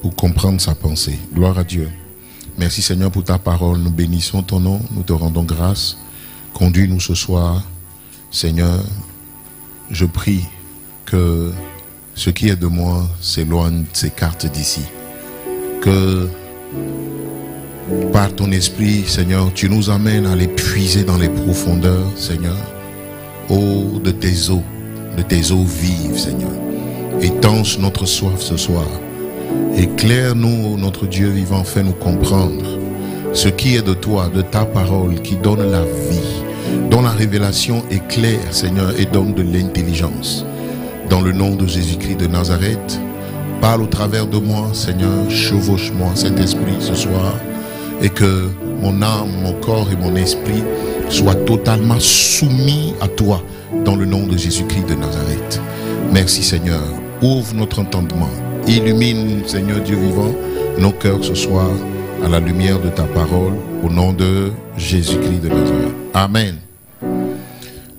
pour comprendre sa pensée. Gloire à Dieu. Merci Seigneur pour ta parole. Nous bénissons ton nom, nous te rendons grâce. Conduis-nous ce soir. Seigneur, je prie que ce qui est de moi s'éloigne, s'écarte d'ici. Que par ton esprit, Seigneur, tu nous amènes à les puiser dans les profondeurs, Seigneur. Oh, de tes eaux vives, Seigneur. Étanche notre soif ce soir. Éclaire-nous, notre Dieu vivant, fais-nous comprendre ce qui est de toi, de ta parole qui donne la vie, dont la révélation est claire, Seigneur, et donne de l'intelligence. Dans le nom de Jésus-Christ de Nazareth, parle au travers de moi, Seigneur, chevauche-moi, Saint-Esprit, ce soir, et que mon âme, mon corps et mon esprit soient totalement soumis à toi, dans le nom de Jésus-Christ de Nazareth. Merci, Seigneur. Ouvre notre entendement. Illumine, Seigneur Dieu vivant, nos cœurs ce soir à la lumière de ta parole, au nom de Jésus-Christ de Nazareth. Amen.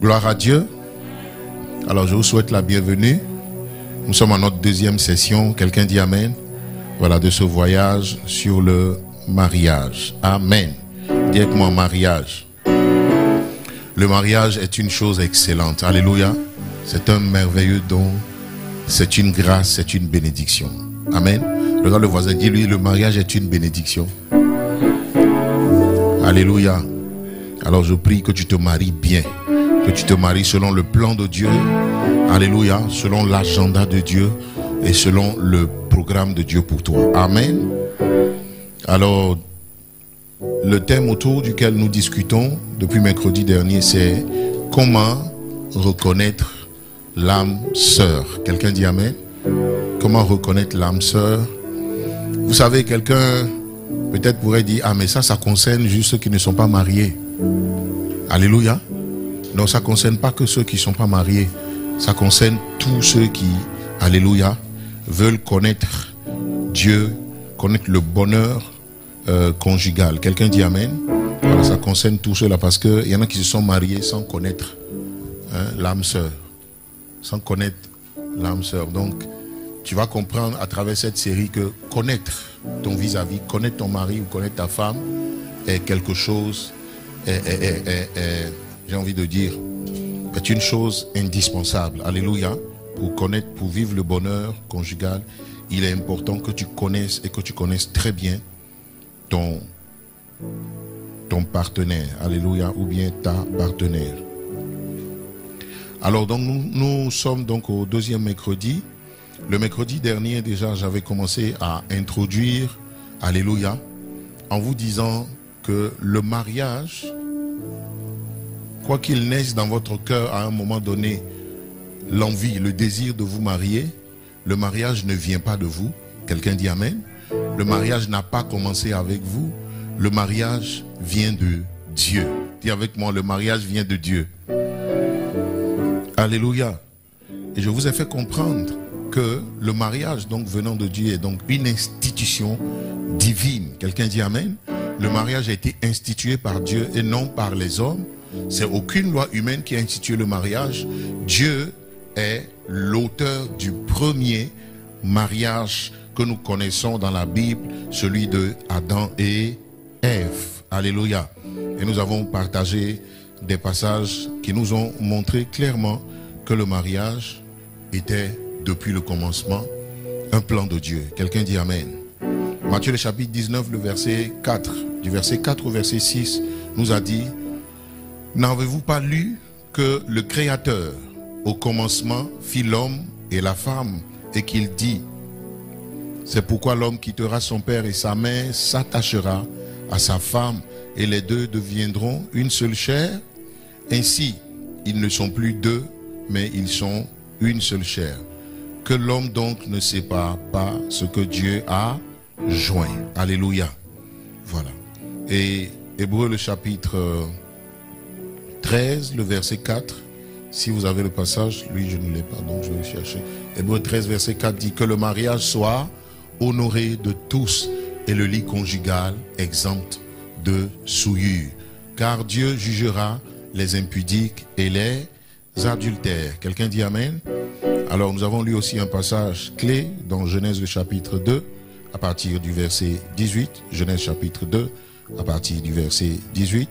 Gloire à Dieu. Alors je vous souhaite la bienvenue. Nous sommes à notre deuxième session. Quelqu'un dit Amen. Voilà, de ce voyage sur le mariage. Amen. Dis avec moi mariage. Le mariage est une chose excellente. Alléluia. C'est un merveilleux don. C'est une grâce, c'est une bénédiction. Amen. Regarde le voisin, dis-lui, le mariage est une bénédiction. Alléluia. Alors je prie que tu te maries bien. Que tu te maries selon le plan de Dieu. Alléluia. Selon l'agenda de Dieu. Et selon le programme de Dieu pour toi. Amen. Alors, le thème autour duquel nous discutons depuis mercredi dernier, c'est comment reconnaître l'âme sœur. Quelqu'un dit Amen. Comment reconnaître l'âme sœur? Vous savez, quelqu'un peut-être pourrait dire, ah mais ça concerne juste ceux qui ne sont pas mariés. Alléluia. Non, ça ne concerne pas que ceux qui ne sont pas mariés. Ça concerne tous ceux qui, alléluia, veulent connaître Dieu, connaître le bonheur conjugal. Quelqu'un dit Amen. Voilà, ça concerne tous ceux-là parce qu'il y en a qui se sont mariés sans connaître l'âme sœur. Sans connaître l'âme sœur. Donc, tu vas comprendre à travers cette série que connaître ton vis-à-vis, connaître ton mari ou connaître ta femme est quelque chose, j'ai envie de dire, est une chose indispensable. Alléluia. Pour connaître, pour vivre le bonheur conjugal, il est important que tu connaisses et que tu connaisses très bien ton partenaire. Alléluia. Ou bien ta partenaire. Alors donc nous sommes donc au deuxième mercredi. Le mercredi dernier déjà j'avais commencé à introduire, alléluia, en vous disant que le mariage, quoi qu'il naisse dans votre cœur à un moment donné, l'envie, le désir de vous marier, le mariage ne vient pas de vous. Quelqu'un dit Amen. Le mariage n'a pas commencé avec vous. Le mariage vient de Dieu. Dis avec moi, le mariage vient de Dieu. Alléluia. Et je vous ai fait comprendre que le mariage, donc venant de Dieu, est donc une institution divine. Quelqu'un dit Amen. Le mariage a été institué par Dieu et non par les hommes. C'est aucune loi humaine qui a institué le mariage. Dieu est l'auteur du premier mariage que nous connaissons dans la Bible, celui de Adam et Ève. Alléluia. Et nous avons partagé des passages qui nous ont montré clairement que le mariage était, depuis le commencement, un plan de Dieu. Quelqu'un dit Amen. Matthieu le chapitre 19, le verset 4, du verset 4 au verset 6, nous a dit, n'avez-vous pas lu que le Créateur, au commencement, fit l'homme et la femme, et qu'il dit, c'est pourquoi l'homme quittera son père et sa mère, s'attachera à sa femme, et les deux deviendront une seule chair. Ainsi, ils ne sont plus deux, mais ils sont une seule chair. Que l'homme donc ne sépare pas ce que Dieu a joint. Alléluia. Voilà. Et Hébreux le chapitre 13, le verset 4. Si vous avez le passage, lui je ne l'ai pas, donc je vais chercher. Hébreux 13, verset 4 dit que le mariage soit honoré de tous et le lit conjugal exempt de souillure. Car Dieu jugera les impudiques et les adultères. Quelqu'un dit Amen. Alors nous avons lu aussi un passage clé dans Genèse le chapitre 2, à partir du verset 18. Genèse chapitre 2, à partir du verset 18.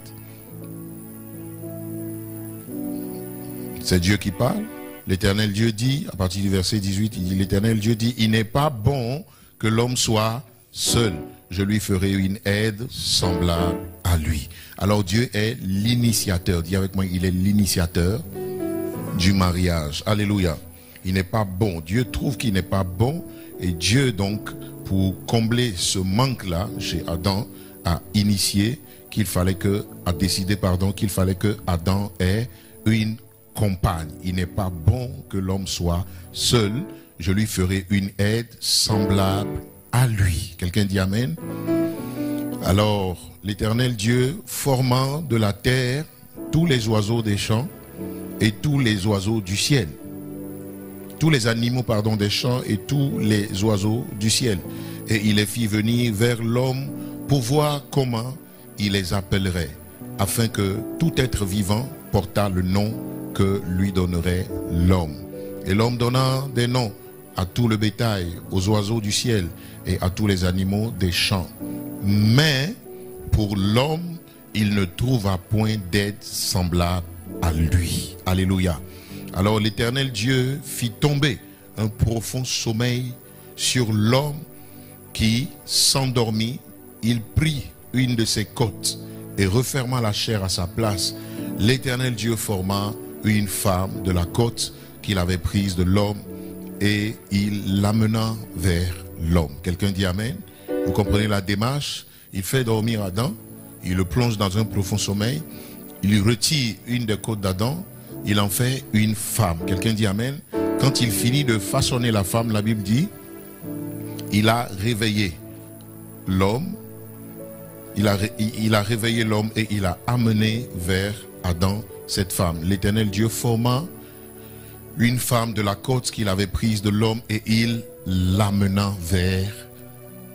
C'est Dieu qui parle. L'Éternel Dieu dit, à partir du verset 18, il dit, l'Éternel Dieu dit, il n'est pas bon que l'homme soit seul. Je lui ferai une aide semblable à lui. Alors Dieu est l'initiateur. Dis avec moi, il est l'initiateur du mariage. Alléluia. Il n'est pas bon. Dieu trouve qu'il n'est pas bon. Et Dieu, donc, pour combler ce manque-là chez Adam, a initié qu'il fallait que, a décidé, pardon, qu'il fallait que Adam ait une compagne. Il n'est pas bon que l'homme soit seul. Je lui ferai une aide semblable à lui. Quelqu'un dit Amen. Alors, l'Éternel Dieu formant de la terre tous les oiseaux des champs et tous les oiseaux du ciel. Tous les animaux, pardon, des champs et tous les oiseaux du ciel. Et il les fit venir vers l'homme pour voir comment il les appellerait, afin que tout être vivant portât le nom que lui donnerait l'homme. Et l'homme donna des noms à tout le bétail, aux oiseaux du ciel et à tous les animaux des champs. Mais pour l'homme, il ne trouva point d'aide semblable à lui. Alléluia. Alors l'Éternel Dieu fit tomber un profond sommeil sur l'homme qui s'endormit. Il prit une de ses côtes et referma la chair à sa place. L'Éternel Dieu forma une femme de la côte qu'il avait prise de l'homme et il l'amena vers l'homme. Quelqu'un dit Amen. Vous comprenez la démarche? Il fait dormir Adam, il le plonge dans un profond sommeil, il retire une des côtes d'Adam, il en fait une femme. Quelqu'un dit Amen. Quand il finit de façonner la femme, la Bible dit, il a réveillé l'homme, il a réveillé l'homme et il a amené vers Adam cette femme. L'Éternel Dieu forma une femme de la côte qu'il avait prise de l'homme et il l'amena vers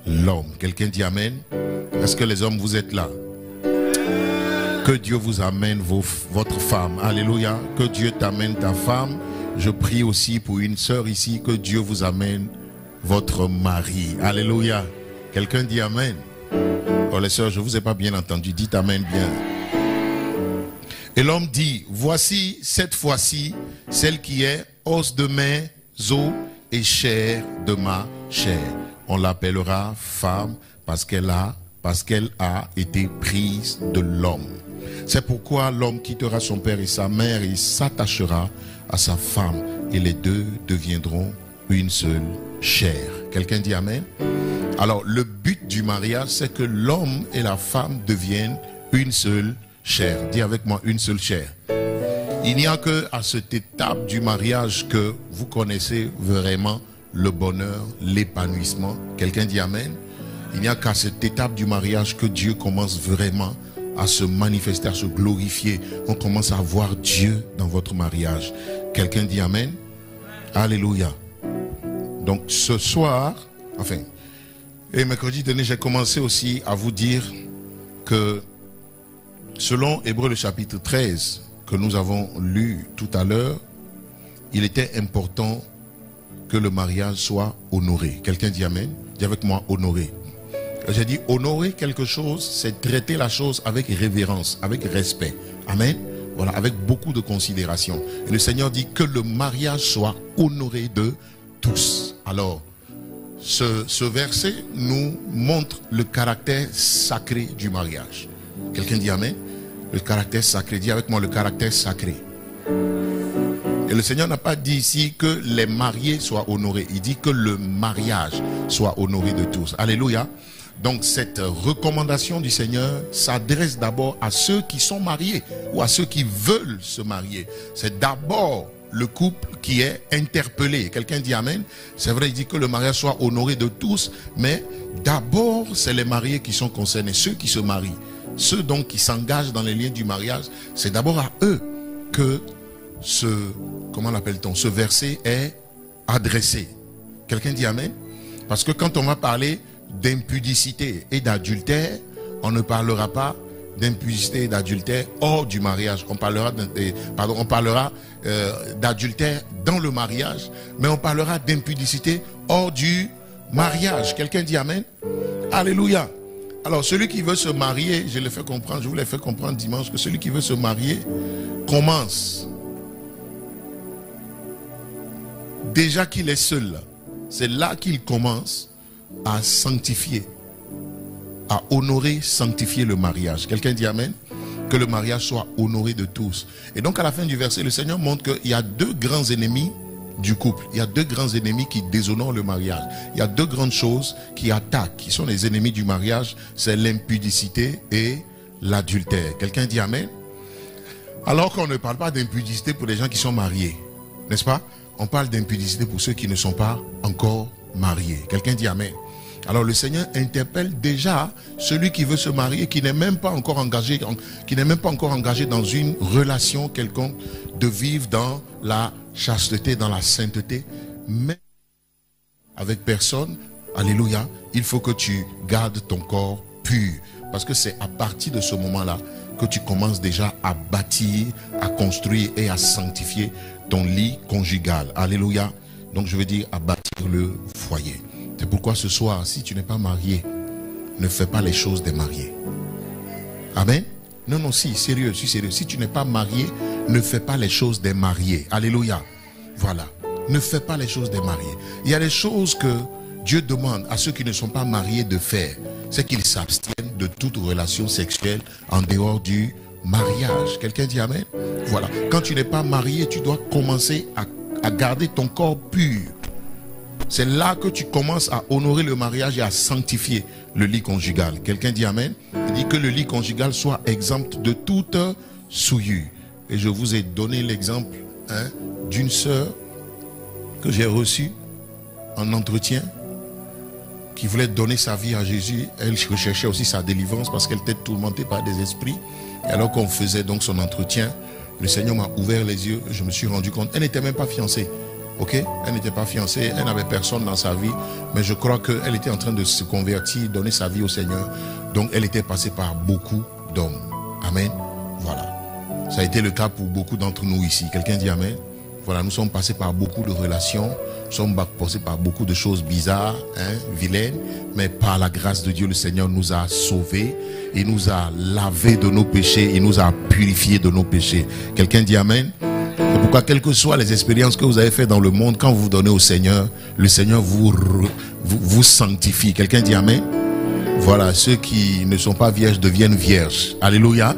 l'homme. Quelqu'un dit Amen. Est-ce que les hommes, vous êtes là? Que Dieu vous amène votre femme. Alléluia. Que Dieu t'amène ta femme. Je prie aussi pour une sœur ici. Que Dieu vous amène votre mari. Alléluia. Quelqu'un dit Amen. Oh les sœurs, je ne vous ai pas bien entendu. Dites Amen bien. Et l'homme dit, voici cette fois-ci celle qui est os de mes os et chair de ma chair. On l'appellera femme parce qu'elle a été prise de l'homme. C'est pourquoi l'homme quittera son père et sa mère et s'attachera à sa femme. Et les deux deviendront une seule chair. Quelqu'un dit Amen. Alors le but du mariage, c'est que l'homme et la femme deviennent une seule chair. Dis avec moi, une seule chair. Il n'y a que à cette étape du mariage que vous connaissez vraiment le bonheur, l'épanouissement. Quelqu'un dit Amen. Il n'y a qu'à cette étape du mariage que Dieu commence vraiment à se manifester, à se glorifier. On commence à voir Dieu dans votre mariage. Quelqu'un dit Amen. Alléluia. Donc ce soir, enfin, et mercredi dernier, j'ai commencé aussi à vous dire que selon Hébreux le chapitre 13 que nous avons lu tout à l'heure, il était important que le mariage soit honoré. Quelqu'un dit Amen. Dis avec moi, honoré. J'ai dit honorer quelque chose, c'est traiter la chose avec révérence, avec respect. Amen. Voilà, avec beaucoup de considération. Et le Seigneur dit que le mariage soit honoré de tous. Alors, ce verset nous montre le caractère sacré du mariage. Quelqu'un dit Amen. Le caractère sacré. Dis avec moi le caractère sacré. Et le Seigneur n'a pas dit ici que les mariés soient honorés. Il dit que le mariage soit honoré de tous. Alléluia. Donc cette recommandation du Seigneur s'adresse d'abord à ceux qui sont mariés ou à ceux qui veulent se marier. C'est d'abord le couple qui est interpellé. Quelqu'un dit Amen. C'est vrai, il dit que le mariage soit honoré de tous, mais d'abord c'est les mariés qui sont concernés, ceux qui se marient. Ceux donc qui s'engagent dans les liens du mariage, c'est d'abord à eux que comment l'appelle-t-on, ce verset est adressé. Quelqu'un dit Amen. Parce que quand on va parler d'impudicité et d'adultère, on ne parlera pas d'impudicité et d'adultère hors du mariage. On parlera d'adultère dans le mariage, mais on parlera d'impudicité hors du mariage. Quelqu'un dit amen? Alléluia. Alors celui qui veut se marier, je vous l'ai fait comprendre dimanche, que celui qui veut se marier commence. Déjà qu'il est seul, c'est là qu'il commence à sanctifier, à honorer, sanctifier le mariage. Quelqu'un dit amen? Que le mariage soit honoré de tous. Et donc à la fin du verset, le Seigneur montre qu'il y a deux grands ennemis du couple. Il y a deux grands ennemis qui déshonorent le mariage. Il y a deux grandes choses qui attaquent, qui sont les ennemis du mariage. C'est l'impudicité et l'adultère. Quelqu'un dit amen? Alors qu'on ne parle pas d'impudicité pour les gens qui sont mariés, n'est-ce pas? On parle d'impudicité pour ceux qui ne sont pas encore mariés. Quelqu'un dit amen? Alors le Seigneur interpelle déjà celui qui veut se marier, qui n'est même pas encore engagé, dans une relation quelconque, de vivre dans la chasteté, dans la sainteté, mais avec personne. Alléluia. Il faut que tu gardes ton corps pur, parce que c'est à partir de ce moment-là que tu commences déjà à bâtir, à construire et à sanctifier ton lit conjugal. Alléluia. Donc je veux dire à bâtir le foyer. C'est pourquoi ce soir, si tu n'es pas marié, ne fais pas les choses des mariés. Amen. Non, sérieux, sérieux. Si tu n'es pas marié, ne fais pas les choses des mariés. Alléluia. Voilà. Ne fais pas les choses des mariés. Il y a des choses que Dieu demande à ceux qui ne sont pas mariés de faire. C'est qu'ils s'abstiennent de toute relation sexuelle en dehors du mariage. Quelqu'un dit amen? Voilà. Quand tu n'es pas marié, tu dois commencer à garder ton corps pur. C'est là que tu commences à honorer le mariage et à sanctifier le lit conjugal. Quelqu'un dit amen? Il dit que le lit conjugal soit exempt de toute souillure. Et je vous ai donné l'exemple d'une sœur que j'ai reçue en entretien, qui voulait donner sa vie à Jésus. Elle recherchait aussi sa délivrance parce qu'elle était tourmentée par des esprits. Et alors qu'on faisait donc son entretien, le Seigneur m'a ouvert les yeux. Je me suis rendu compte, elle n'était même pas fiancée. Ok, elle n'était pas fiancée, elle n'avait personne dans sa vie, mais je crois qu'elle était en train de se convertir, donner sa vie au Seigneur. Donc elle était passée par beaucoup d'hommes. Amen. Voilà. Ça a été le cas pour beaucoup d'entre nous ici. Quelqu'un dit amen? Voilà, nous sommes passés par beaucoup de relations, nous sommes passés par beaucoup de choses bizarres, vilaines, mais par la grâce de Dieu, le Seigneur nous a sauvés, il nous a lavés de nos péchés, il nous a purifiés de nos péchés. Quelqu'un dit amen? C'est pourquoi, quelles que soient les expériences que vous avez faites dans le monde, quand vous vous donnez au Seigneur, le Seigneur vous sanctifie. Quelqu'un dit amen? Voilà, ceux qui ne sont pas vierges deviennent vierges. Alléluia.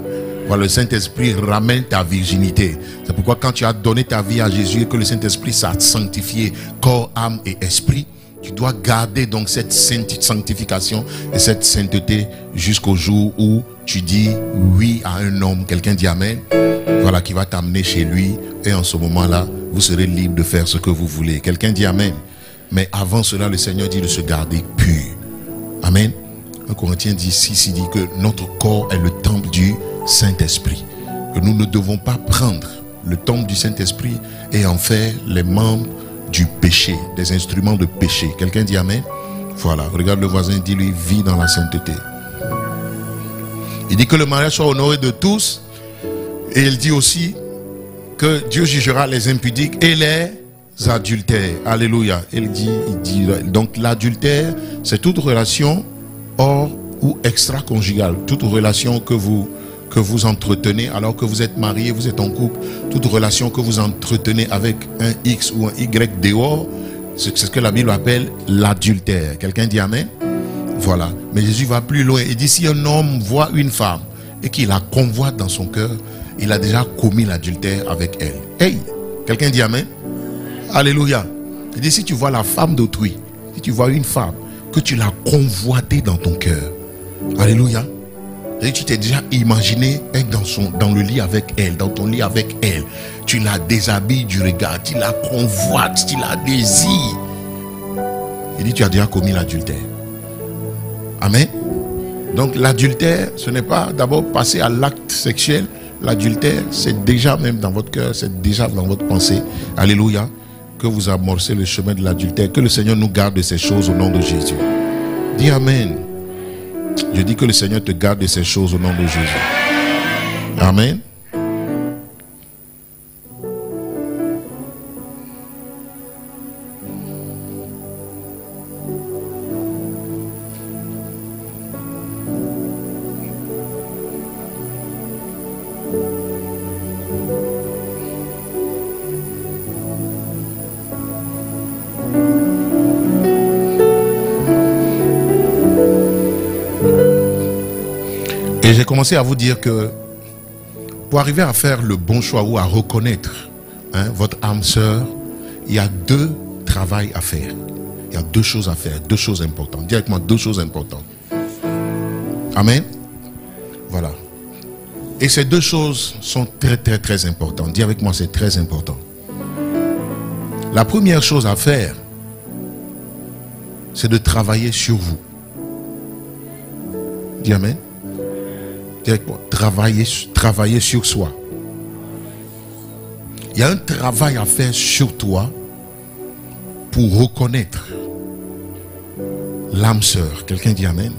Voilà, le Saint-Esprit ramène ta virginité. C'est pourquoi quand tu as donné ta vie à Jésus et que le Saint-Esprit t'a sanctifié corps, âme et esprit, tu dois garder donc cette sanctification et cette sainteté jusqu'au jour où tu dis oui à un homme. Quelqu'un dit amen? Voilà, qui va t'amener chez lui. Et en ce moment-là, vous serez libre de faire ce que vous voulez. Quelqu'un dit amen? Mais avant cela, le Seigneur dit de se garder pur. Amen. 1 Corinthiens 10:6, il dit que notre corps est le temple du Saint-Esprit. Que nous ne devons pas prendre le temple du Saint-Esprit et en faire les membres du péché, des instruments de péché. Quelqu'un dit amen? Voilà, regarde le voisin, dis-lui, vis dans la sainteté. Il dit que le mariage soit honoré de tous. Et il dit aussi que Dieu jugera les impudiques et les adultères. Alléluia. Il dit donc l'adultère, c'est toute relation hors ou extra-conjugale. Toute relation que vous entretenez alors que vous êtes marié, vous êtes en couple. Toute relation que vous entretenez avec un X ou un Y dehors, c'est ce que la Bible appelle l'adultère. Quelqu'un dit amen? Voilà. Mais Jésus va plus loin. Il dit si un homme voit une femme et qu'il la convoite dans son cœur, il a déjà commis l'adultère avec elle. Hey, quelqu'un dit amen? Alléluia. Il dit si tu vois la femme d'autrui, si tu vois une femme, que tu l'as convoitée dans ton cœur. Alléluia. Et tu t'es déjà imaginé être dans le lit avec elle, dans ton lit avec elle. Tu la déshabilles du regard, tu la convoites, tu la désires. Il dit tu as déjà commis l'adultère. Amen. Donc l'adultère, ce n'est pas d'abord passer à l'acte sexuel. L'adultère, c'est déjà même dans votre cœur, c'est déjà dans votre pensée. Alléluia. Que vous amorcez le chemin de l'adultère. Que le Seigneur nous garde de ces choses au nom de Jésus. Dis amen. Je dis que le Seigneur te garde de ces choses au nom de Jésus. Amen. Et j'ai commencé à vous dire que pour arriver à faire le bon choix ou à reconnaître votre âme sœur, il y a deux travails à faire. Il y a deux choses à faire, deux choses importantes. Dis avec moi, deux choses importantes. Amen. Voilà. Et ces deux choses sont très importantes. Dis avec moi, c'est très important. La première chose à faire, c'est de travailler sur vous. Dis amen. Dis avec moi, travailler sur soi. Il y a un travail à faire sur toi pour reconnaître l'âme sœur. Quelqu'un dit amen.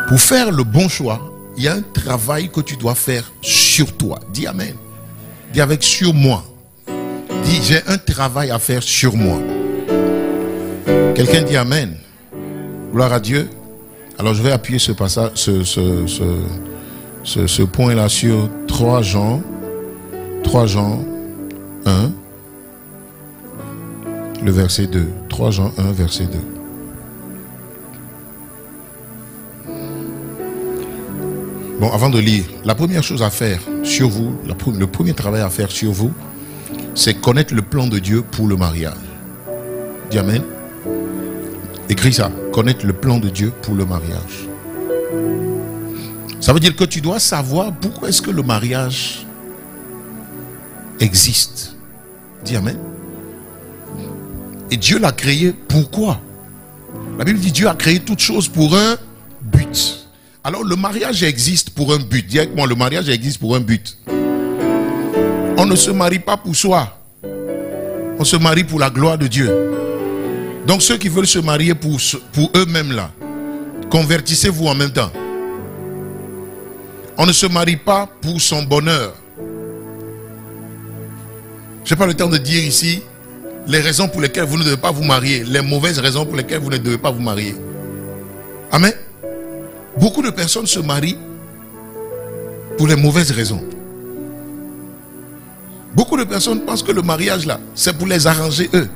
Pour faire le bon choix, il y a un travail que tu dois faire sur toi. Dis amen. Dis avec sur moi. Dis j'ai un travail à faire sur moi. Quelqu'un dit amen. Gloire à Dieu. Alors je vais appuyer ce passage, ce point-là sur 3 Jean 1, le verset 2. 3 Jean 1, verset 2. Bon, avant de lire, la première chose à faire sur vous, le premier travail à faire sur vous, c'est connaître le plan de Dieu pour le mariage. Dis amen. Écris ça, connaître le plan de Dieu pour le mariage. Ça veut dire que tu dois savoir pourquoi est-ce que le mariage existe. Dis amen. Et Dieu l'a créé pourquoi? La Bible dit Dieu a créé toutes choses pour un but. Alors le mariage existe pour un but. Dis avec moi, le mariage existe pour un but. On ne se marie pas pour soi. On se marie pour la gloire de Dieu. Donc ceux qui veulent se marier pour eux-mêmes là, convertissez-vous en même temps. On ne se marie pas pour son bonheur. Je n'ai pas le temps de dire ici les raisons pour lesquelles vous ne devez pas vous marier, les mauvaises raisons pour lesquelles vous ne devez pas vous marier. Amen. Beaucoup de personnes se marient pour les mauvaises raisons. Beaucoup de personnes pensent que le mariage là, c'est pour les arranger eux.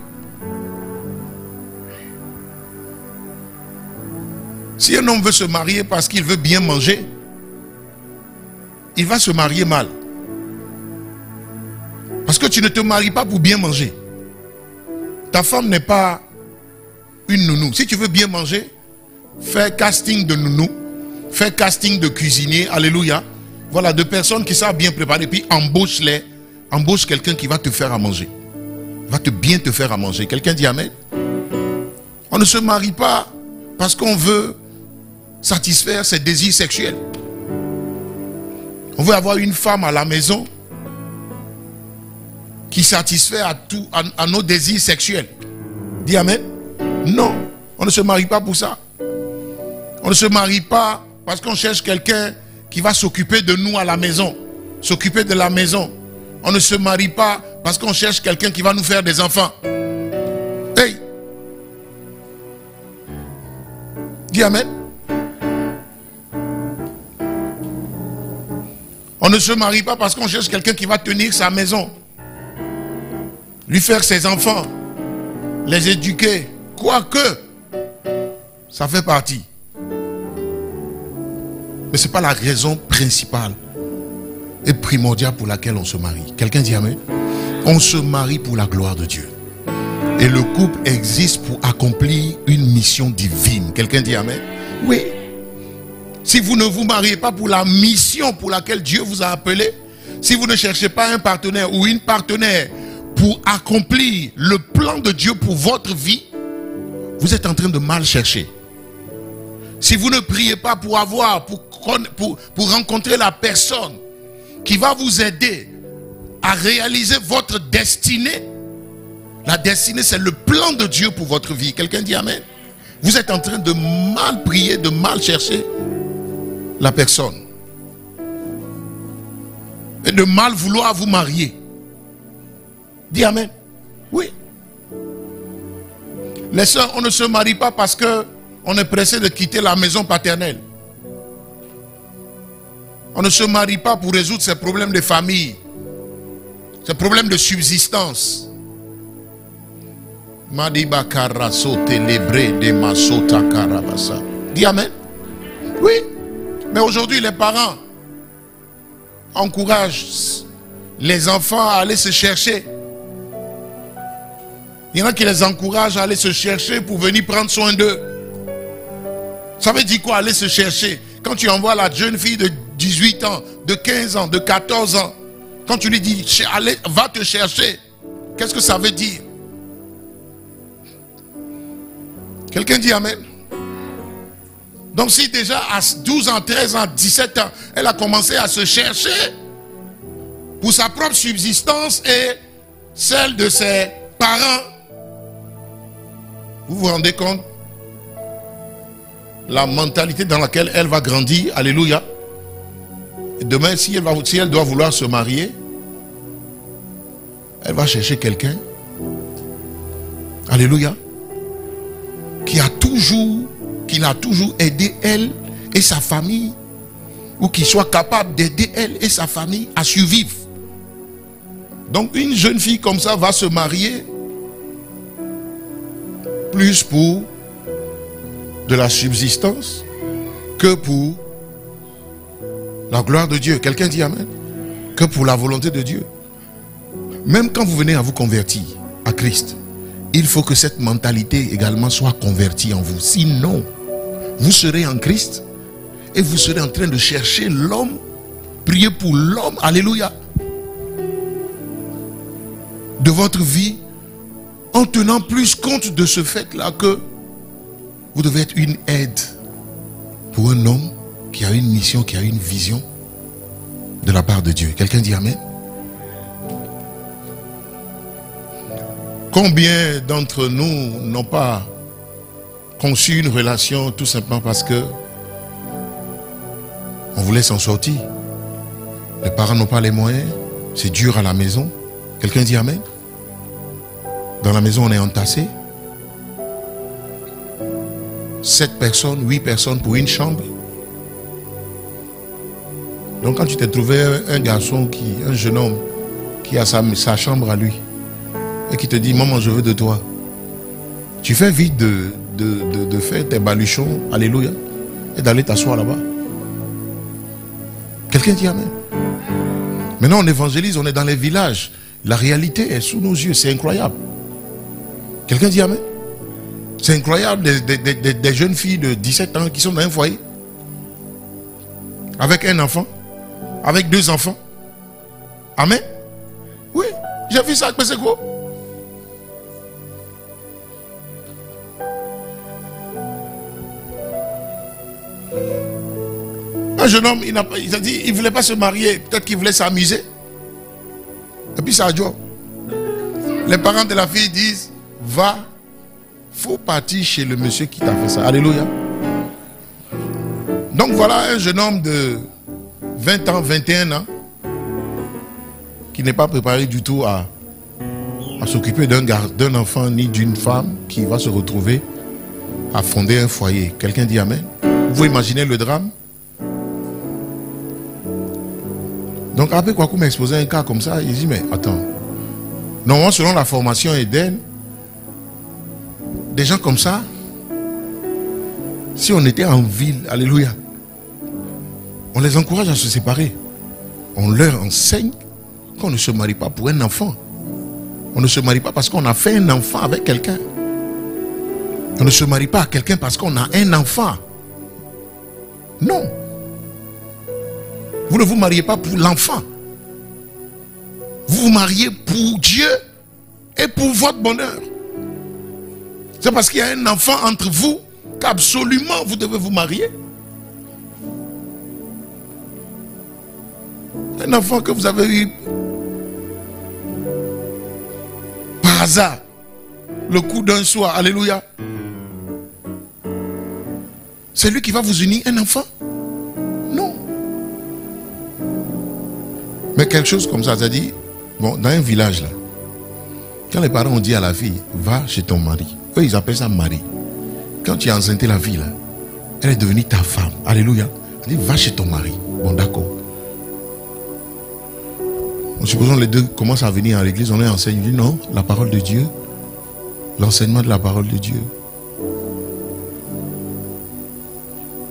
Si un homme veut se marier parce qu'il veut bien manger, il va se marier mal. Parce que tu ne te maries pas pour bien manger. Ta femme n'est pas une nounou. Si tu veux bien manger, fais casting de nounou, fais casting de cuisinier, alléluia. Voilà, de personnes qui savent bien préparer, puis embauche-les. Embauche quelqu'un qui va te faire à manger. Va bien te faire à manger. Quelqu'un dit amen. On ne se marie pas parce qu'on veut satisfaire ses désirs sexuels. On veut avoir une femme à la maison qui satisfait à nos désirs sexuels. Dis amen. Non, on ne se marie pas pour ça. On ne se marie pas parce qu'on cherche quelqu'un qui va s'occuper de nous à la maison. S'occuper de la maison. On ne se marie pas parce qu'on cherche quelqu'un qui va nous faire des enfants. Hey! Dis amen. On ne se marie pas parce qu'on cherche quelqu'un qui va tenir sa maison. Lui faire ses enfants. Les éduquer. Quoique, ça fait partie. Mais ce n'est pas la raison principale et primordiale pour laquelle on se marie. Quelqu'un dit amen. On se marie pour la gloire de Dieu. Et le couple existe pour accomplir une mission divine. Quelqu'un dit amen. Oui. Si vous ne vous mariez pas pour la mission pour laquelle Dieu vous a appelé, si vous ne cherchez pas un partenaire ou une partenaire pour accomplir le plan de Dieu pour votre vie, vous êtes en train de mal chercher. Si vous ne priez pas pour rencontrer la personne qui va vous aider à réaliser votre destinée, la destinée c'est le plan de Dieu pour votre vie. Quelqu'un dit amen. Vous êtes en train de mal prier, de mal chercher la personne. Et de mal vouloir vous marier. Dis amen. Oui. Les sœurs, on ne se marie pas parce que on est pressé de quitter la maison paternelle. On ne se marie pas pour résoudre ces problèmes de famille, ces problèmes de subsistance. Madiba karaso télébré de masota karabasa. Dis amen. Oui. Mais aujourd'hui, les parents encouragent les enfants à aller se chercher. Il y en a qui les encouragent à aller se chercher pour venir prendre soin d'eux. Ça veut dire quoi, aller se chercher? Quand tu envoies la jeune fille de 18 ans, de 15 ans, de 14 ans, quand tu lui dis, allez, va te chercher, qu'est-ce que ça veut dire? Quelqu'un dit amen. Donc si déjà à 12 ans, 13 ans, 17 ans, elle a commencé à se chercher pour sa propre subsistance et celle de ses parents, vous vous rendez compte? La mentalité dans laquelle elle va grandir, alléluia. Et demain, si elle doit vouloir se marier, elle va chercher quelqu'un, alléluia, qui l'a toujours aidé elle et sa famille, ou qui soit capable d'aider elle et sa famille à survivre. Donc une jeune fille comme ça va se marier plus pour de la subsistance que pour la gloire de Dieu. Quelqu'un dit amen. Que pour la volonté de Dieu. Même quand vous venez à vous convertir à Christ, il faut que cette mentalité également soit convertie en vous. Sinon, vous serez en Christ et vous serez en train de chercher l'homme, prier pour l'homme, alléluia, de votre vie, en tenant plus compte de ce fait-là que vous devez être une aide pour un homme qui a une mission, qui a une vision de la part de Dieu. Quelqu'un dit amen. Combien d'entre nous n'ont pas conçu une relation tout simplement parce que on voulait s'en sortir? Les parents n'ont pas les moyens, c'est dur à la maison. Quelqu'un dit amen. Dans la maison, on est entassé. 7 personnes, 8 personnes pour une chambre. Donc quand tu t'es trouvé un garçon, un jeune homme qui a sa chambre à lui et qui te dit, maman, je veux de toi, tu fais vite de faire tes baluchons, alléluia, et d'aller t'asseoir là-bas. Quelqu'un dit amen. Maintenant on évangélise, on est dans les villages. La réalité est sous nos yeux, c'est incroyable. Quelqu'un dit amen. C'est incroyable, des jeunes filles de 17 ans qui sont dans un foyer. Avec un enfant. Avec 2 enfants. Amen. Oui, j'ai vu ça avec Peseko. Un jeune homme, il a dit, il ne voulait pas se marier. Peut-être qu'il voulait s'amuser. Et puis ça a joué. Les parents de la fille disent, va. Faut partir chez le monsieur qui t'a fait ça. Alléluia. Donc voilà un jeune homme de 20 ans, 21 ans qui n'est pas préparé du tout à s'occuper d'un enfant ni d'une femme qui va se retrouver à fonder un foyer. Quelqu'un dit amen. Vous imaginez le drame? Donc après Kwaku m'a exposé un cas comme ça, il dit mais attends, normalement selon la formation Eden, des gens comme ça, si on était en ville, alléluia, on les encourage à se séparer. On leur enseigne qu'on ne se marie pas pour un enfant. On ne se marie pas parce qu'on a fait un enfant avec quelqu'un. On ne se marie pas à quelqu'un parce qu'on a un enfant. Non. Vous ne vous mariez pas pour l'enfant. Vous vous mariez pour Dieu et pour votre bonheur. C'est parce qu'il y a un enfant entre vous qu'absolument vous devez vous marier. Un enfant que vous avez eu par hasard, le coup d'un soir, alléluia. C'est lui qui va vous unir, un enfant? Non. Mais quelque chose comme ça dit, bon, dans un village là, quand les parents ont dit à la fille, va chez ton mari, eux ils appellent ça mari. Quand tu as enceinté la fille là, elle est devenue ta femme, alléluia. Elle dit, va chez ton mari. Bon, d'accord. Supposons les deux commencent à venir à l'église, on les enseigne, on dit non, la parole de Dieu, l'enseignement de la parole de Dieu.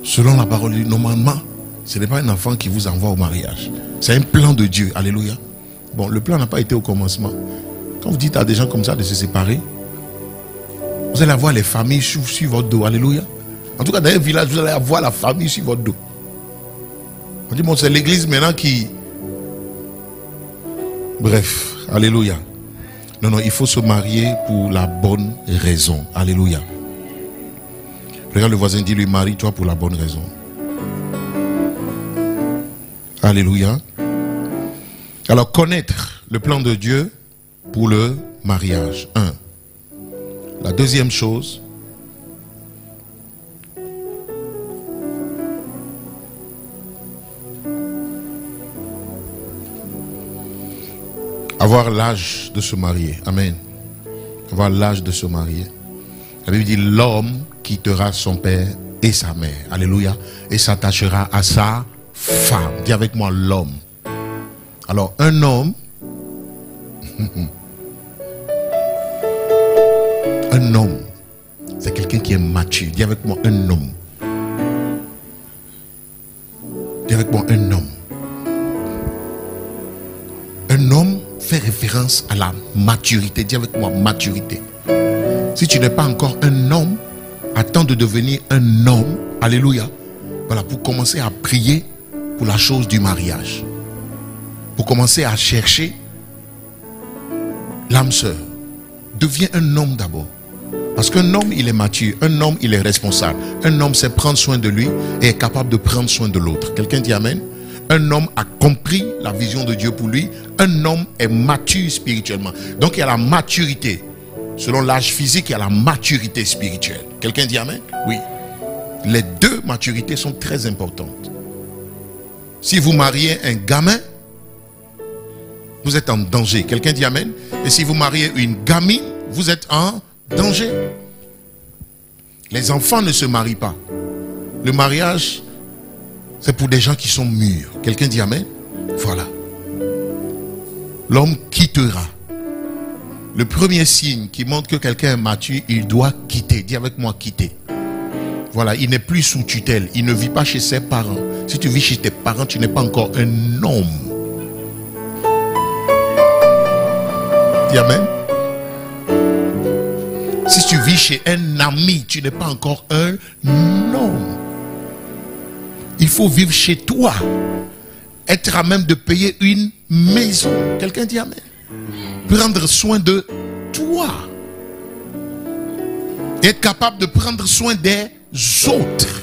Selon la parole de Dieu, normalement, ce n'est pas un enfant qui vous envoie au mariage. C'est un plan de Dieu. Alléluia. Bon, le plan n'a pas été au commencement. Quand vous dites à des gens comme ça de se séparer, vous allez avoir les familles sur votre dos. Alléluia. En tout cas, dans un village, vous allez avoir la famille sur votre dos. On dit, bon, c'est l'église maintenant qui... Bref, alléluia. Non, non, il faut se marier pour la bonne raison. Alléluia. Regarde le voisin, dis-lui, marie-toi pour la bonne raison. Alléluia. Alors, connaître le plan de Dieu pour le mariage. 1. La deuxième chose, avoir l'âge de se marier. Amen. Avoir l'âge de se marier. La Bible dit, l'homme quittera son père et sa mère. Alléluia. Et s'attachera à sa femme. Dis avec moi, l'homme. Alors, un homme, un homme, c'est quelqu'un qui est mature. Dis avec moi, un homme. Dis avec moi, un homme. Un homme fait référence à la maturité. Dis avec moi, maturité. Si tu n'es pas encore un homme, attends de devenir un homme. Alléluia. Voilà, pour commencer à prier pour la chose du mariage. Pour commencer à chercher l'âme sœur. Deviens un homme d'abord. Parce qu'un homme, il est mature. Un homme, il est responsable. Un homme sait prendre soin de lui et est capable de prendre soin de l'autre. Quelqu'un dit amen? Un homme a compris la vision de Dieu pour lui. Un homme est mature spirituellement. Donc il y a la maturité. Selon l'âge physique, il y a la maturité spirituelle. Quelqu'un dit amen? Oui. Les deux maturités sont très importantes. Si vous mariez un gamin, vous êtes en danger. Quelqu'un dit amen? Et si vous mariez une gamine, vous êtes en danger. Les enfants ne se marient pas. Le mariage, c'est pour des gens qui sont mûrs. Quelqu'un dit amen? Voilà. L'homme quittera. Le premier signe qui montre que quelqu'un est mature, il doit quitter. Dis avec moi, quitter. Voilà, il n'est plus sous tutelle. Il ne vit pas chez ses parents. Si tu vis chez tes parents, tu n'es pas encore un homme. Dis amen. Si tu vis chez un ami, tu n'es pas encore un homme. Il faut vivre chez toi. Être à même de payer une maison. Quelqu'un dit amen. Prendre soin de toi. Être capable de prendre soin des autres.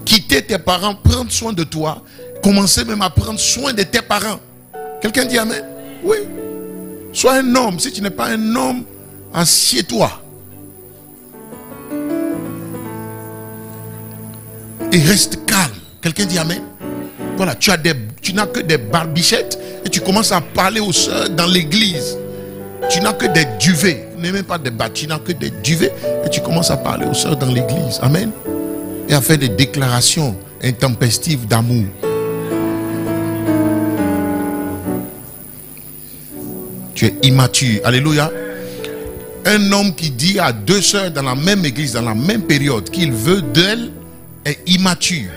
Quitter tes parents, prendre soin de toi. Commencer même à prendre soin de tes parents. Quelqu'un dit amen? Oui. Sois un homme. Si tu n'es pas un homme, assieds-toi. Et reste calme. Quelqu'un dit amen? Voilà, tu n'as que des barbichettes et tu commences à parler aux sœurs dans l'église. Tu n'as que des duvets. Tu n'es même pas des bas, tu n'as que des duvets et tu commences à parler aux sœurs dans l'église. Amen. Et à faire des déclarations intempestives d'amour. Tu es immature. Alléluia. Un homme qui dit à deux sœurs dans la même église, dans la même période, qu'il veut d'elle, est immature.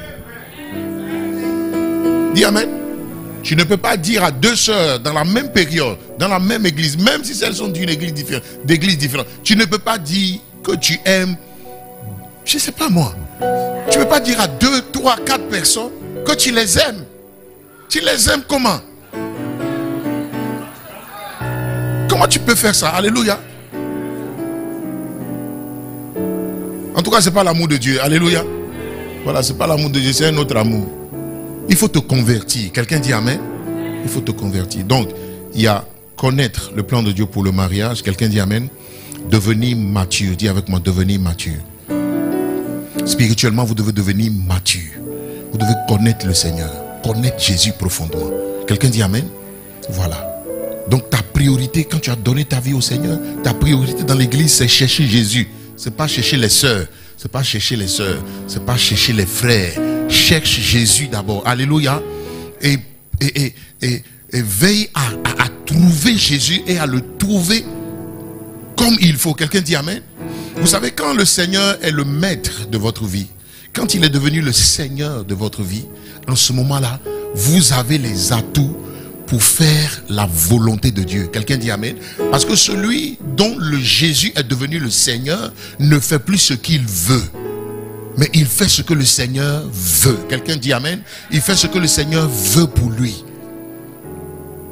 Dis amen. Tu ne peux pas dire à deux sœurs dans la même période, dans la même église, même si elles sont d'une église différente, d'églises différentes. Tu ne peux pas dire que tu aimes, je ne sais pas moi. Tu ne peux pas dire à 2, 3, 4 personnes que tu les aimes. Tu les aimes comment? Comment tu peux faire ça? Alléluia. En tout cas, ce n'est pas l'amour de Dieu. Alléluia. Voilà, ce n'est pas l'amour de Dieu, c'est un autre amour. Il faut te convertir. Quelqu'un dit amen? Il faut te convertir. Donc, il y a connaître le plan de Dieu pour le mariage. Quelqu'un dit amen? Devenir mature. Dis avec moi, devenir mature. Spirituellement, vous devez devenir mature. Vous devez connaître le Seigneur. Connaître Jésus profondément. Quelqu'un dit amen? Voilà. Donc, ta priorité, quand tu as donné ta vie au Seigneur, ta priorité dans l'église, c'est chercher Jésus. C'est pas chercher les sœurs. C'est pas chercher les sœurs. C'est pas chercher les frères. Cherche Jésus d'abord. Alléluia. Et et veille à trouver Jésus et à le trouver comme il faut. Quelqu'un dit Amen. Vous savez, quand le Seigneur est le maître de votre vie, quand il est devenu le Seigneur de votre vie, en ce moment-là, vous avez les atouts pour faire la volonté de Dieu. Quelqu'un dit Amen. Parce que celui dont le Jésus est devenu le Seigneur ne fait plus ce qu'il veut, mais il fait ce que le Seigneur veut. Quelqu'un dit Amen. Il fait ce que le Seigneur veut pour lui.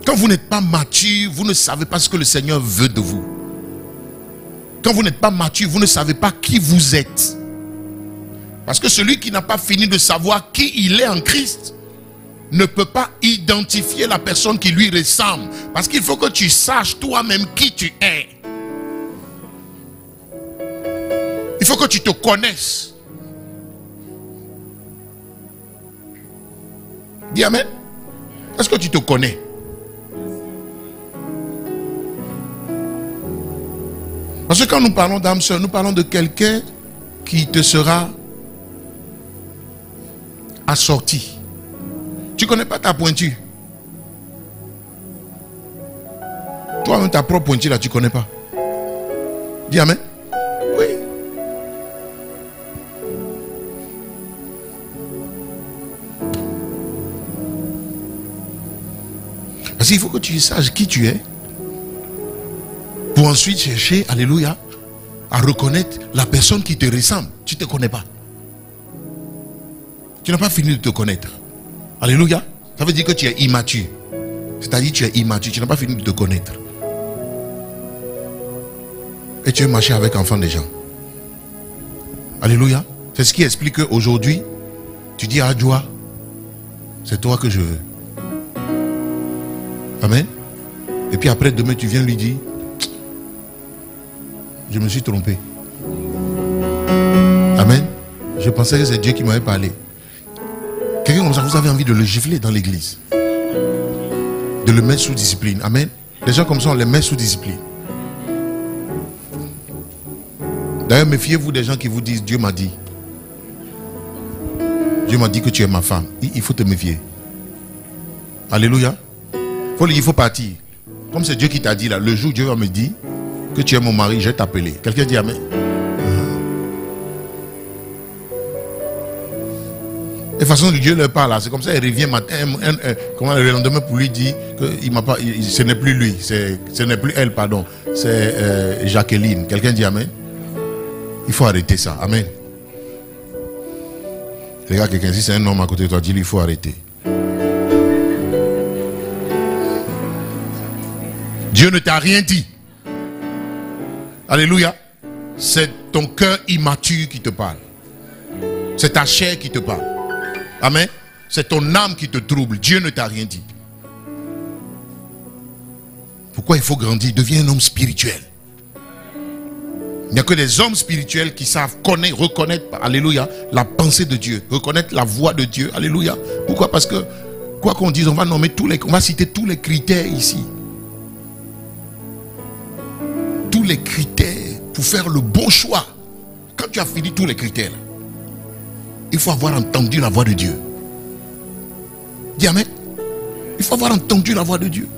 Quand vous n'êtes pas mature, vous ne savez pas ce que le Seigneur veut de vous. Quand vous n'êtes pas mature, vous ne savez pas qui vous êtes. Parce que celui qui n'a pas fini de savoir qui il est en Christ ne peut pas identifier la personne qui lui ressemble. Parce qu'il faut que tu saches toi-même qui tu es. Il faut que tu te connaisses. Dis Amen. Est-ce que tu te connais? Parce que quand nous parlons d'âme sœur, nous parlons de quelqu'un qui te sera assorti. Tu ne connais pas ta pointure. Toi-même, ta propre pointure, là, tu ne connais pas. Dis Amen. Oui. Parce qu'il faut que tu saches qui tu es. Pour ensuite chercher, alléluia, à reconnaître la personne qui te ressemble. Tu ne te connais pas. Tu n'as pas fini de te connaître. Alléluia. Ça veut dire que tu es immature. C'est-à-dire que tu es immature. Tu n'as pas fini de te connaître. Et tu es marché avec enfants des gens. Alléluia. C'est ce qui explique qu'aujourd'hui, tu dis à Adjoa, c'est toi que je veux. Amen. Et puis après, demain, tu viens lui dire, je me suis trompé. Amen. Je pensais que c'est Dieu qui m'avait parlé. Quelqu'un comme ça, vous avez envie de le gifler dans l'église. De le mettre sous discipline. Amen. Les gens comme ça, on les met sous discipline. D'ailleurs, méfiez-vous des gens qui vous disent, Dieu m'a dit. Dieu m'a dit que tu es ma femme. Il faut te méfier. Alléluia. Il faut partir. Comme c'est Dieu qui t'a dit là, le jour où Dieu va me dire que tu es mon mari, je vais t'appeler. Quelqu'un dit Amen. Et de toute façon, Dieu leur parle là. C'est comme ça, il revient matin, le lendemain pour lui dire que ce n'est plus lui, ce n'est plus elle, pardon. C'est Jacqueline. Quelqu'un dit Amen. Il faut arrêter ça. Amen. Regarde quelqu'un, si c'est un homme à côté de toi, dis-lui, il faut arrêter. Dieu ne t'a rien dit. Alléluia. C'est ton cœur immature qui te parle. C'est ta chair qui te parle. Amen. C'est ton âme qui te trouble. Dieu ne t'a rien dit. Pourquoi il faut grandir? Deviens un homme spirituel. Il n'y a que des hommes spirituels qui savent reconnaître, alléluia, la pensée de Dieu, reconnaître la voix de Dieu. Alléluia. Pourquoi? Parce que, quoi qu'on dise, on va citer tous les critères ici. Tous les critères pour faire le bon choix. Quand tu as fini tous les critères, il faut avoir entendu la voix de Dieu. Dis Amen. Il faut avoir entendu la voix de Dieu.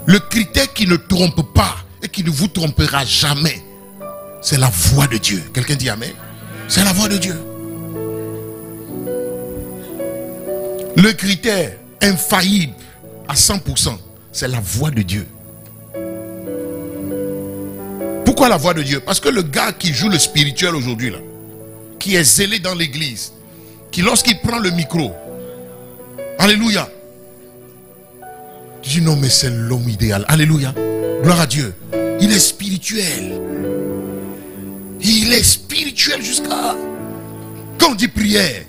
Le critère qui ne trompe pas et qui ne vous trompera jamais, c'est la voix de Dieu. Quelqu'un dit Amen. C'est la voix de Dieu. Le critère infaillible à 100%, c'est la voix de Dieu. Pourquoi la voix de Dieu? Parce que le gars qui joue le spirituel aujourd'hui là, qui est zélé dans l'église, qui lorsqu'il prend le micro, alléluia, tu dis non mais c'est l'homme idéal, alléluia, gloire à Dieu, il est spirituel. Il est spirituel jusqu'à... Quand on dit prière,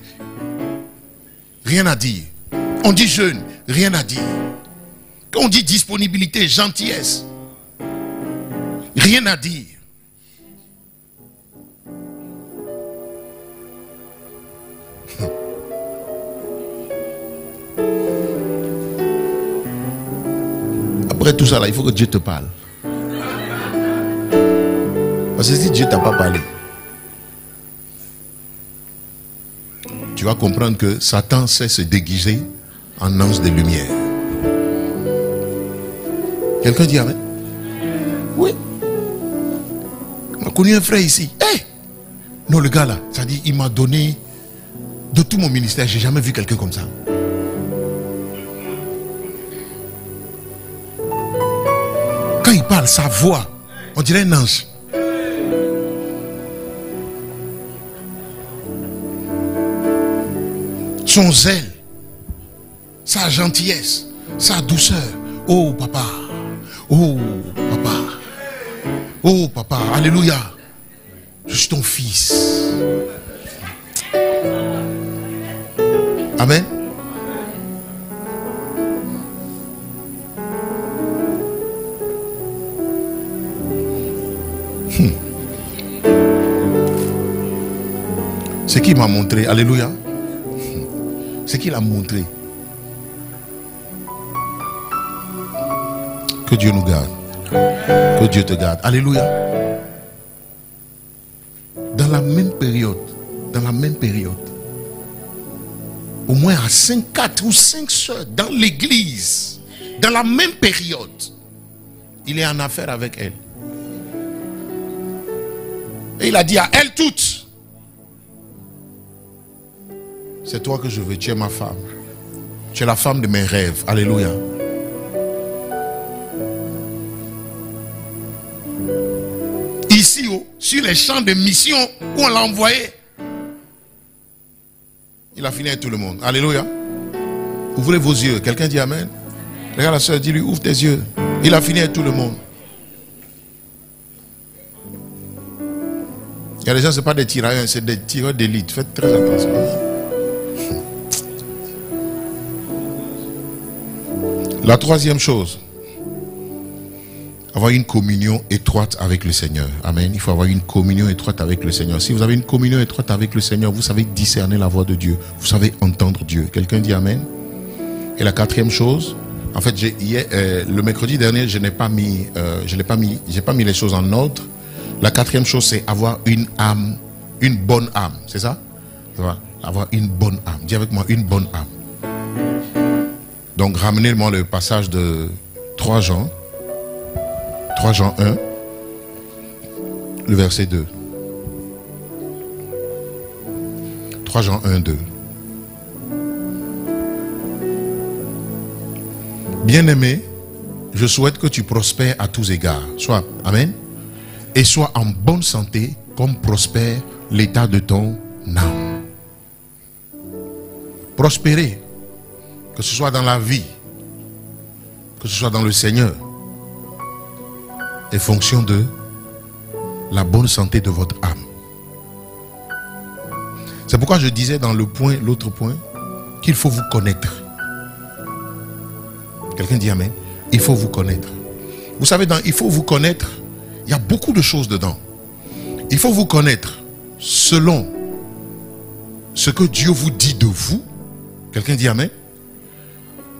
rien à dire. On dit jeûne, rien à dire. Quand on dit disponibilité, gentillesse, rien à dire. Après tout ça là, il faut que Dieu te parle. Parce que si Dieu ne t'a pas parlé, tu vas comprendre que Satan sait se déguiser en ange de lumière. Quelqu'un dit amen? Oui. On a connu un frère ici. Hey! Non, le gars là, ça dit, il m'a donné, de tout mon ministère, j'ai jamais vu quelqu'un comme ça. Quand il parle, sa voix, on dirait un ange. Son zèle, sa gentillesse, sa douceur. Oh papa, oh papa, oh papa, alléluia. Je suis ton fils. Amen. C'est qui m'a montré, alléluia. C'est qui l'a montré. Que Dieu nous garde. Que Dieu te garde. Alléluia. Dans la même période, au moins à 4 ou 5 soeurs dans l'église, dans la même période, il est en affaire avec elle. Et il a dit à elles toutes, c'est toi que je veux, tu es ma femme. Tu es la femme de mes rêves. Alléluia. Ici, sur les champs de mission où on l'a envoyé, il a fini avec tout le monde. Alléluia. Ouvrez vos yeux. Quelqu'un dit amen. Regarde la soeur, dis-lui, ouvre tes yeux. Il a fini avec tout le monde. Il y a des gens, ce n'est pas des tirailleurs, c'est des tireurs d'élite. Faites très attention. La troisième chose, avoir une communion étroite avec le Seigneur. Amen. Il faut avoir une communion étroite avec le Seigneur. Si vous avez une communion étroite avec le Seigneur, vous savez discerner la voix de Dieu. Vous savez entendre Dieu. Quelqu'un dit amen. Et la quatrième chose, en fait, le mercredi dernier, j'ai pas mis les choses en ordre. La quatrième chose, c'est avoir une âme, une bonne âme. C'est ça? Avoir une bonne âme. Dis avec moi, une bonne âme. Donc, ramenez-moi le passage de 3 Jean 1, le verset 2. 3 Jean 1, 2. Bien-aimé, je souhaite que tu prospères à tous égards. Sois, amen, et sois en bonne santé comme prospère l'état de ton âme. Prospérer, que ce soit dans la vie, que ce soit dans le Seigneur, est fonction de la bonne santé de votre âme. C'est pourquoi je disais dans l'autre point, qu'il faut vous connaître. Quelqu'un dit amen. Il faut vous connaître. Vous savez, dans il faut vous connaître, il y a beaucoup de choses dedans. Il faut vous connaître selon ce que Dieu vous dit de vous. Quelqu'un dit amen.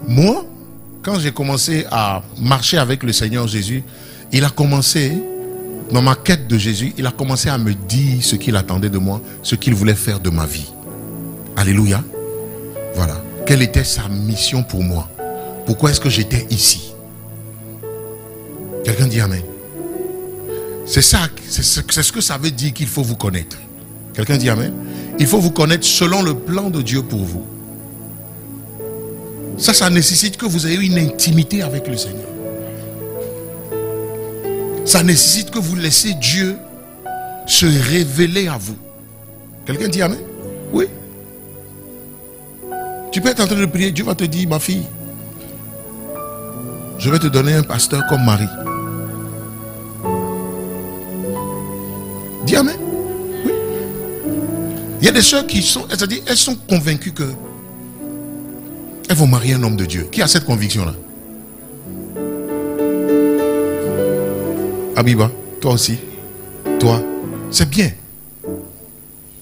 Moi, quand j'ai commencé à marcher avec le Seigneur Jésus, il a commencé, dans ma quête de Jésus, il a commencé à me dire ce qu'il attendait de moi, ce qu'il voulait faire de ma vie. Alléluia. Voilà. Quelle était sa mission pour moi? Pourquoi est-ce que j'étais ici? Quelqu'un dit amen. C'est ça, c'est ce que ça veut dire qu'il faut vous connaître. Quelqu'un dit amen. Il faut vous connaître selon le plan de Dieu pour vous. Ça nécessite que vous ayez une intimité avec le Seigneur. Ça nécessite que vous laissez Dieu se révéler à vous. Quelqu'un dit amen? Oui. Tu peux être en train de prier, Dieu va te dire, ma fille, je vais te donner un pasteur comme mari. Dis amen. Oui. Il y a des sœurs qui sont, c'est-à-dire, elles sont convaincues que elles vont marier un homme de Dieu. Qui a cette conviction-là? Abiba, toi aussi. Toi, c'est bien.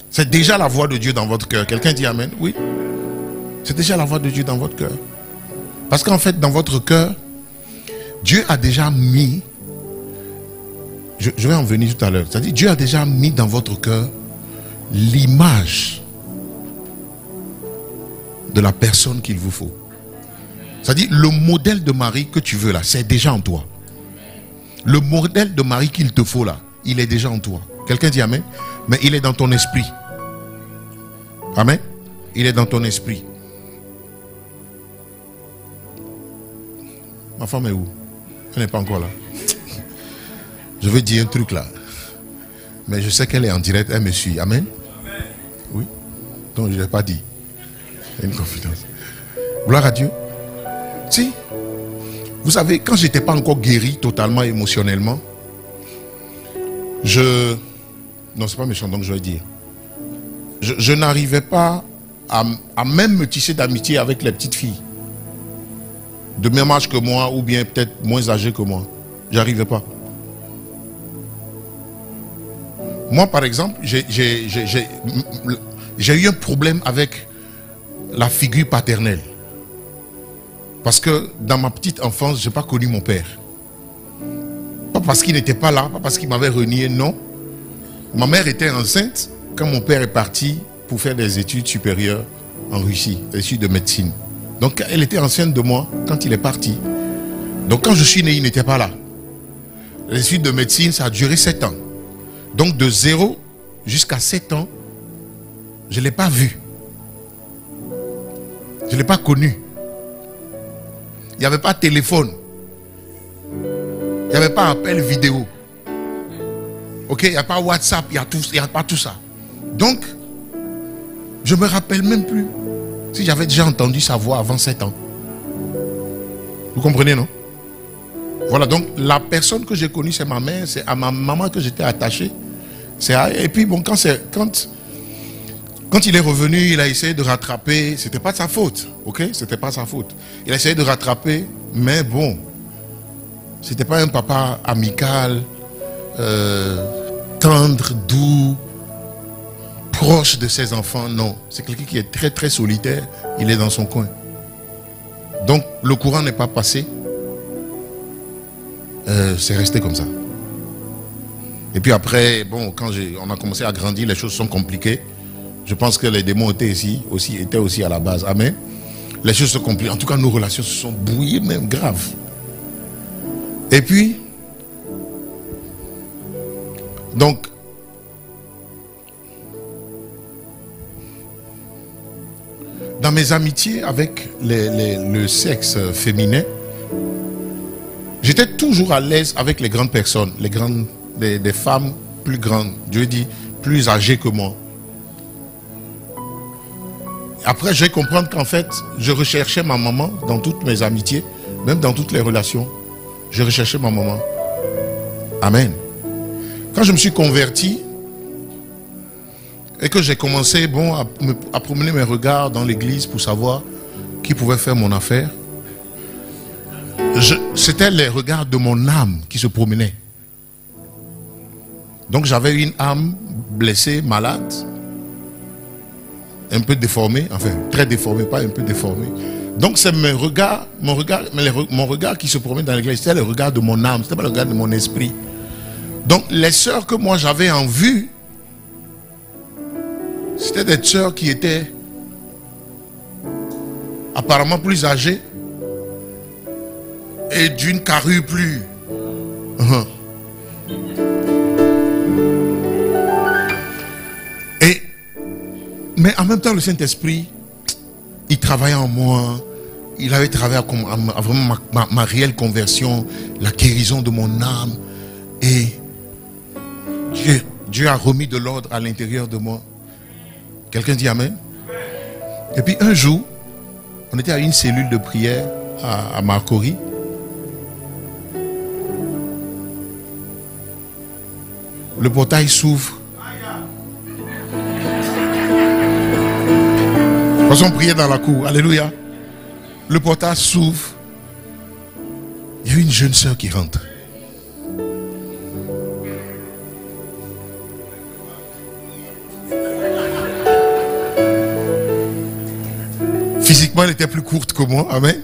C'est déjà la voix de Dieu dans votre cœur. Quelqu'un dit amen? Oui. C'est déjà la voix de Dieu dans votre cœur. Parce qu'en fait, dans votre cœur, Dieu a déjà mis, je vais en venir tout à l'heure, c'est-à-dire Dieu a déjà mis dans votre cœur l'image de la personne qu'il vous faut. C'est-à-dire le modèle de mari que tu veux là, c'est déjà en toi. Le modèle de mari qu'il te faut là, il est déjà en toi. Quelqu'un dit amen. Mais il est dans ton esprit. Amen. Il est dans ton esprit. Ma femme est où? Elle n'est pas encore là. Je veux dire un truc là. Mais je sais qu'elle est en direct, elle me suit. Amen. Oui. Donc je ne l'ai pas dit. Il y a une confidence. Gloire à Dieu. Si. Vous savez, quand je n'étais pas encore guéri totalement émotionnellement, non, c'est pas méchant, donc je vais dire. Je n'arrivais pas à même me tisser d'amitié avec les petites filles. De même âge que moi, ou bien peut-être moins âgées que moi. J'arrivais pas. Moi, par exemple, j'ai eu un problème avec la figure paternelle. Parce que dans ma petite enfance, je n'ai pas connu mon père. Pas parce qu'il n'était pas là, pas parce qu'il m'avait renié, non. Ma mère était enceinte quand mon père est parti pour faire des études supérieures en Russie, des études de médecine. Donc elle était enceinte de moi quand il est parti. Donc quand je suis né, il n'était pas là. Les études de médecine, ça a duré 7 ans. Donc de 0 jusqu'à 7 ans, je ne l'ai pas vu. Je ne l'ai pas connu. Il n'y avait pas de téléphone. Il n'y avait pas appel vidéo. Ok, il n'y a pas WhatsApp, il n'y a pas tout ça. Donc, je ne me rappelle même plus si j'avais déjà entendu sa voix avant 7 ans. Vous comprenez, non? Voilà, donc la personne que j'ai connue, c'est ma mère, c'est à ma maman que j'étais attaché. Et puis, bon, quand il est revenu, il a essayé de rattraper. C'était pas de sa faute, ok? C'était pas sa faute. Il a essayé de rattraper, mais bon, c'était pas un papa amical, tendre, doux, proche de ses enfants, non. C'est quelqu'un qui est très très solitaire, il est dans son coin. Donc le courant n'est pas passé, c'est resté comme ça. Et puis après, bon, quand on a commencé à grandir, les choses sont compliquées. Je pense que les démons étaient aussi à la base. Amen. Les choses se compliquent. En tout cas, nos relations se sont brouillées, même graves. Et puis, donc, dans mes amitiés avec le sexe féminin, j'étais toujours à l'aise avec les grandes personnes, des femmes plus grandes, Dieu dit, plus âgées que moi. Après, je vais comprendre qu'en fait, je recherchais ma maman dans toutes mes amitiés, même dans toutes les relations. Je recherchais ma maman. Amen. Quand je me suis converti et que j'ai commencé à promener mes regards dans l'église pour savoir qui pouvait faire mon affaire, c'était les regards de mon âme qui se promenaient. Donc j'avais une âme blessée, malade, un peu déformé, enfin très déformé, pas un peu déformé. Donc c'est mon regard qui se promène dans l'église, c'était le regard de mon âme, c'était pas le regard de mon esprit. Donc les sœurs que moi j'avais en vue, c'était des sœurs qui étaient apparemment plus âgées et d'une carrure plus. Mais en même temps, le Saint-Esprit, il travaillait en moi. Il avait travaillé à vraiment ma réelle conversion, la guérison de mon âme. Et Dieu a remis de l'ordre à l'intérieur de moi. Quelqu'un dit Amen. Et puis un jour, on était à une cellule de prière à Marcory. Le portail s'ouvre. On priait dans la cour. Alléluia. Le portail s'ouvre. Il y a une jeune sœur qui rentre. Physiquement, elle était plus courte que moi. Amen.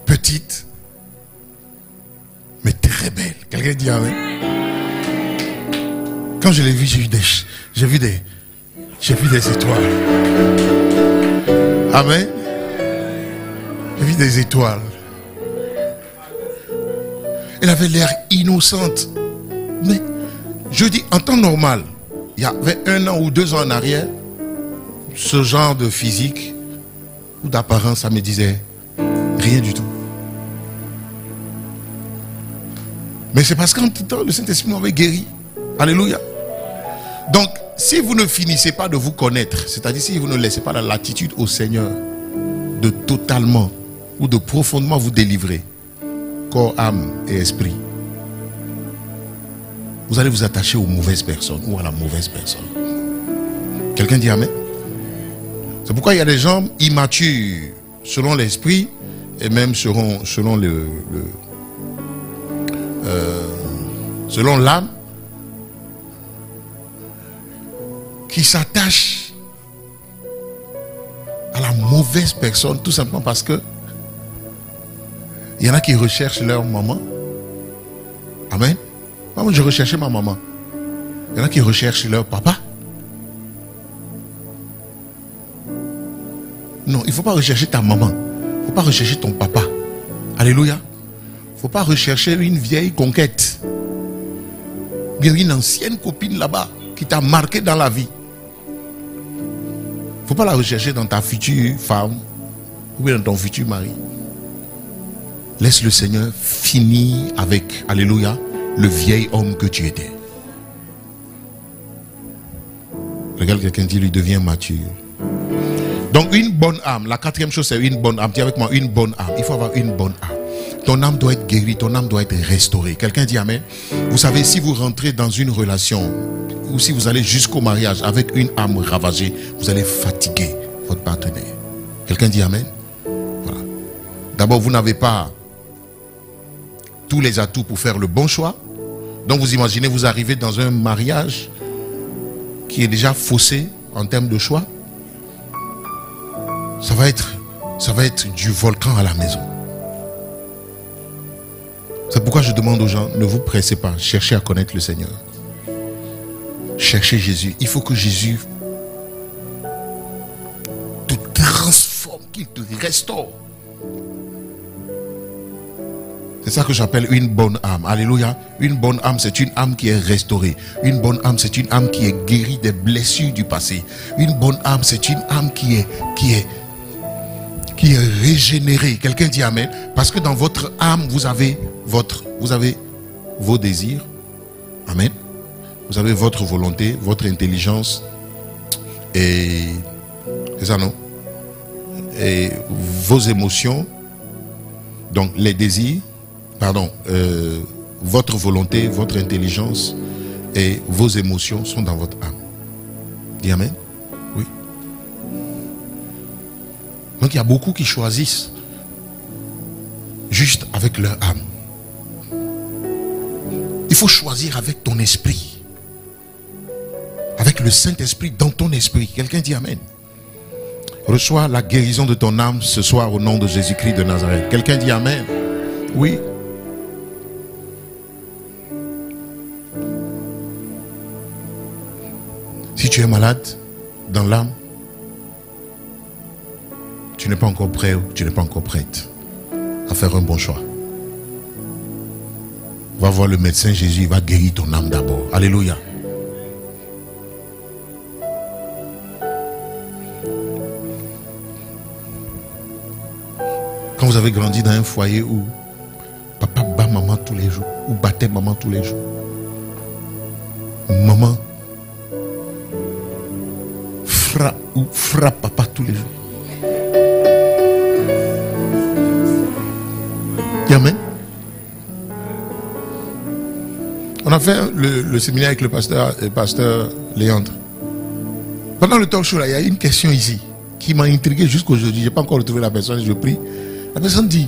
Petite. Mais très belle. Quelqu'un dit Amen. Quand je l'ai vue, j'ai vu des étoiles. Amen. J'ai vu des étoiles. Elle avait l'air innocente. Mais je dis, en temps normal, il y avait 1 an ou 2 ans en arrière, ce genre de physique ou d'apparence, ça me disait rien du tout. Mais c'est parce qu'en tout temps, le Saint-Esprit m'avait guéri. Alléluia. Donc, si vous ne finissez pas de vous connaître, c'est-à-dire si vous ne laissez pas la latitude au Seigneur de totalement ou de profondément vous délivrer, corps, âme et esprit, vous allez vous attacher aux mauvaises personnes ou à la mauvaise personne. Quelqu'un dit Amen? C'est pourquoi il y a des gens immatures selon l'esprit et même selon l'âme qui s'attachent à la mauvaise personne tout simplement parce que il y en a qui recherchent leur maman. Amen. Moi, je recherchais ma maman. Il y en a qui recherchent leur papa. Non, il ne faut pas rechercher ta maman. Il ne faut pas rechercher ton papa. Alléluia. Il ne faut pas rechercher une vieille conquête. Bien une ancienne copine là-bas qui t'a marqué dans la vie. Il ne faut pas la rechercher dans ta future femme ou bien dans ton futur mari. Laisse le Seigneur finir avec, alléluia, le vieil homme que tu étais. Regarde quelqu'un dit, lui devient mature. Donc une bonne âme, la 4e chose c'est une bonne âme. Dis avec moi, une bonne âme. Il faut avoir une bonne âme. Ton âme doit être guérie, ton âme doit être restaurée. Quelqu'un dit Amen. Vous savez, si vous rentrez dans une relation ou si vous allez jusqu'au mariage avec une âme ravagée, vous allez fatiguer votre partenaire. Quelqu'un dit Amen. Voilà. D'abord, vous n'avez pas tous les atouts pour faire le bon choix. Donc vous imaginez, vous arrivez dans un mariage qui est déjà faussé en termes de choix. Ça va être du volcan à la maison. C'est pourquoi je demande aux gens, ne vous pressez pas, cherchez à connaître le Seigneur. Cherchez Jésus. Il faut que Jésus te transforme, qu'il te restaure. C'est ça que j'appelle une bonne âme. Alléluia. Une bonne âme, c'est une âme qui est restaurée. Une bonne âme, c'est une âme qui est guérie des blessures du passé. Une bonne âme, c'est une âme qui est régénérée. Quelqu'un dit Amen. Parce que dans votre âme, vous avez vos désirs. Amen. Vous avez votre volonté, votre intelligence. Et c'est ça, non? Et vos émotions. Donc les désirs. Pardon, votre volonté, votre intelligence et vos émotions sont dans votre âme. Dis Amen. Oui. Donc il y a beaucoup qui choisissent juste avec leur âme. Il faut choisir avec ton esprit. Avec le Saint-Esprit dans ton esprit. Quelqu'un dit Amen. Reçois la guérison de ton âme ce soir au nom de Jésus-Christ de Nazareth. Quelqu'un dit Amen. Oui. Si tu es malade dans l'âme, tu n'es pas encore prêt ou tu n'es pas encore prête à faire un bon choix. Va voir le médecin Jésus, il va guérir ton âme d'abord. Alléluia. Quand vous avez grandi dans un foyer où papa bat maman tous les jours, ou battait maman tous les jours, maman frappe papa tous les jours. Amen. On a fait le séminaire avec le pasteur Léandre. Pendant le talk show, là, il y a une question ici qui m'a intrigué jusqu'aujourd'hui. Je n'ai pas encore retrouvé la personne, je prie. La personne dit,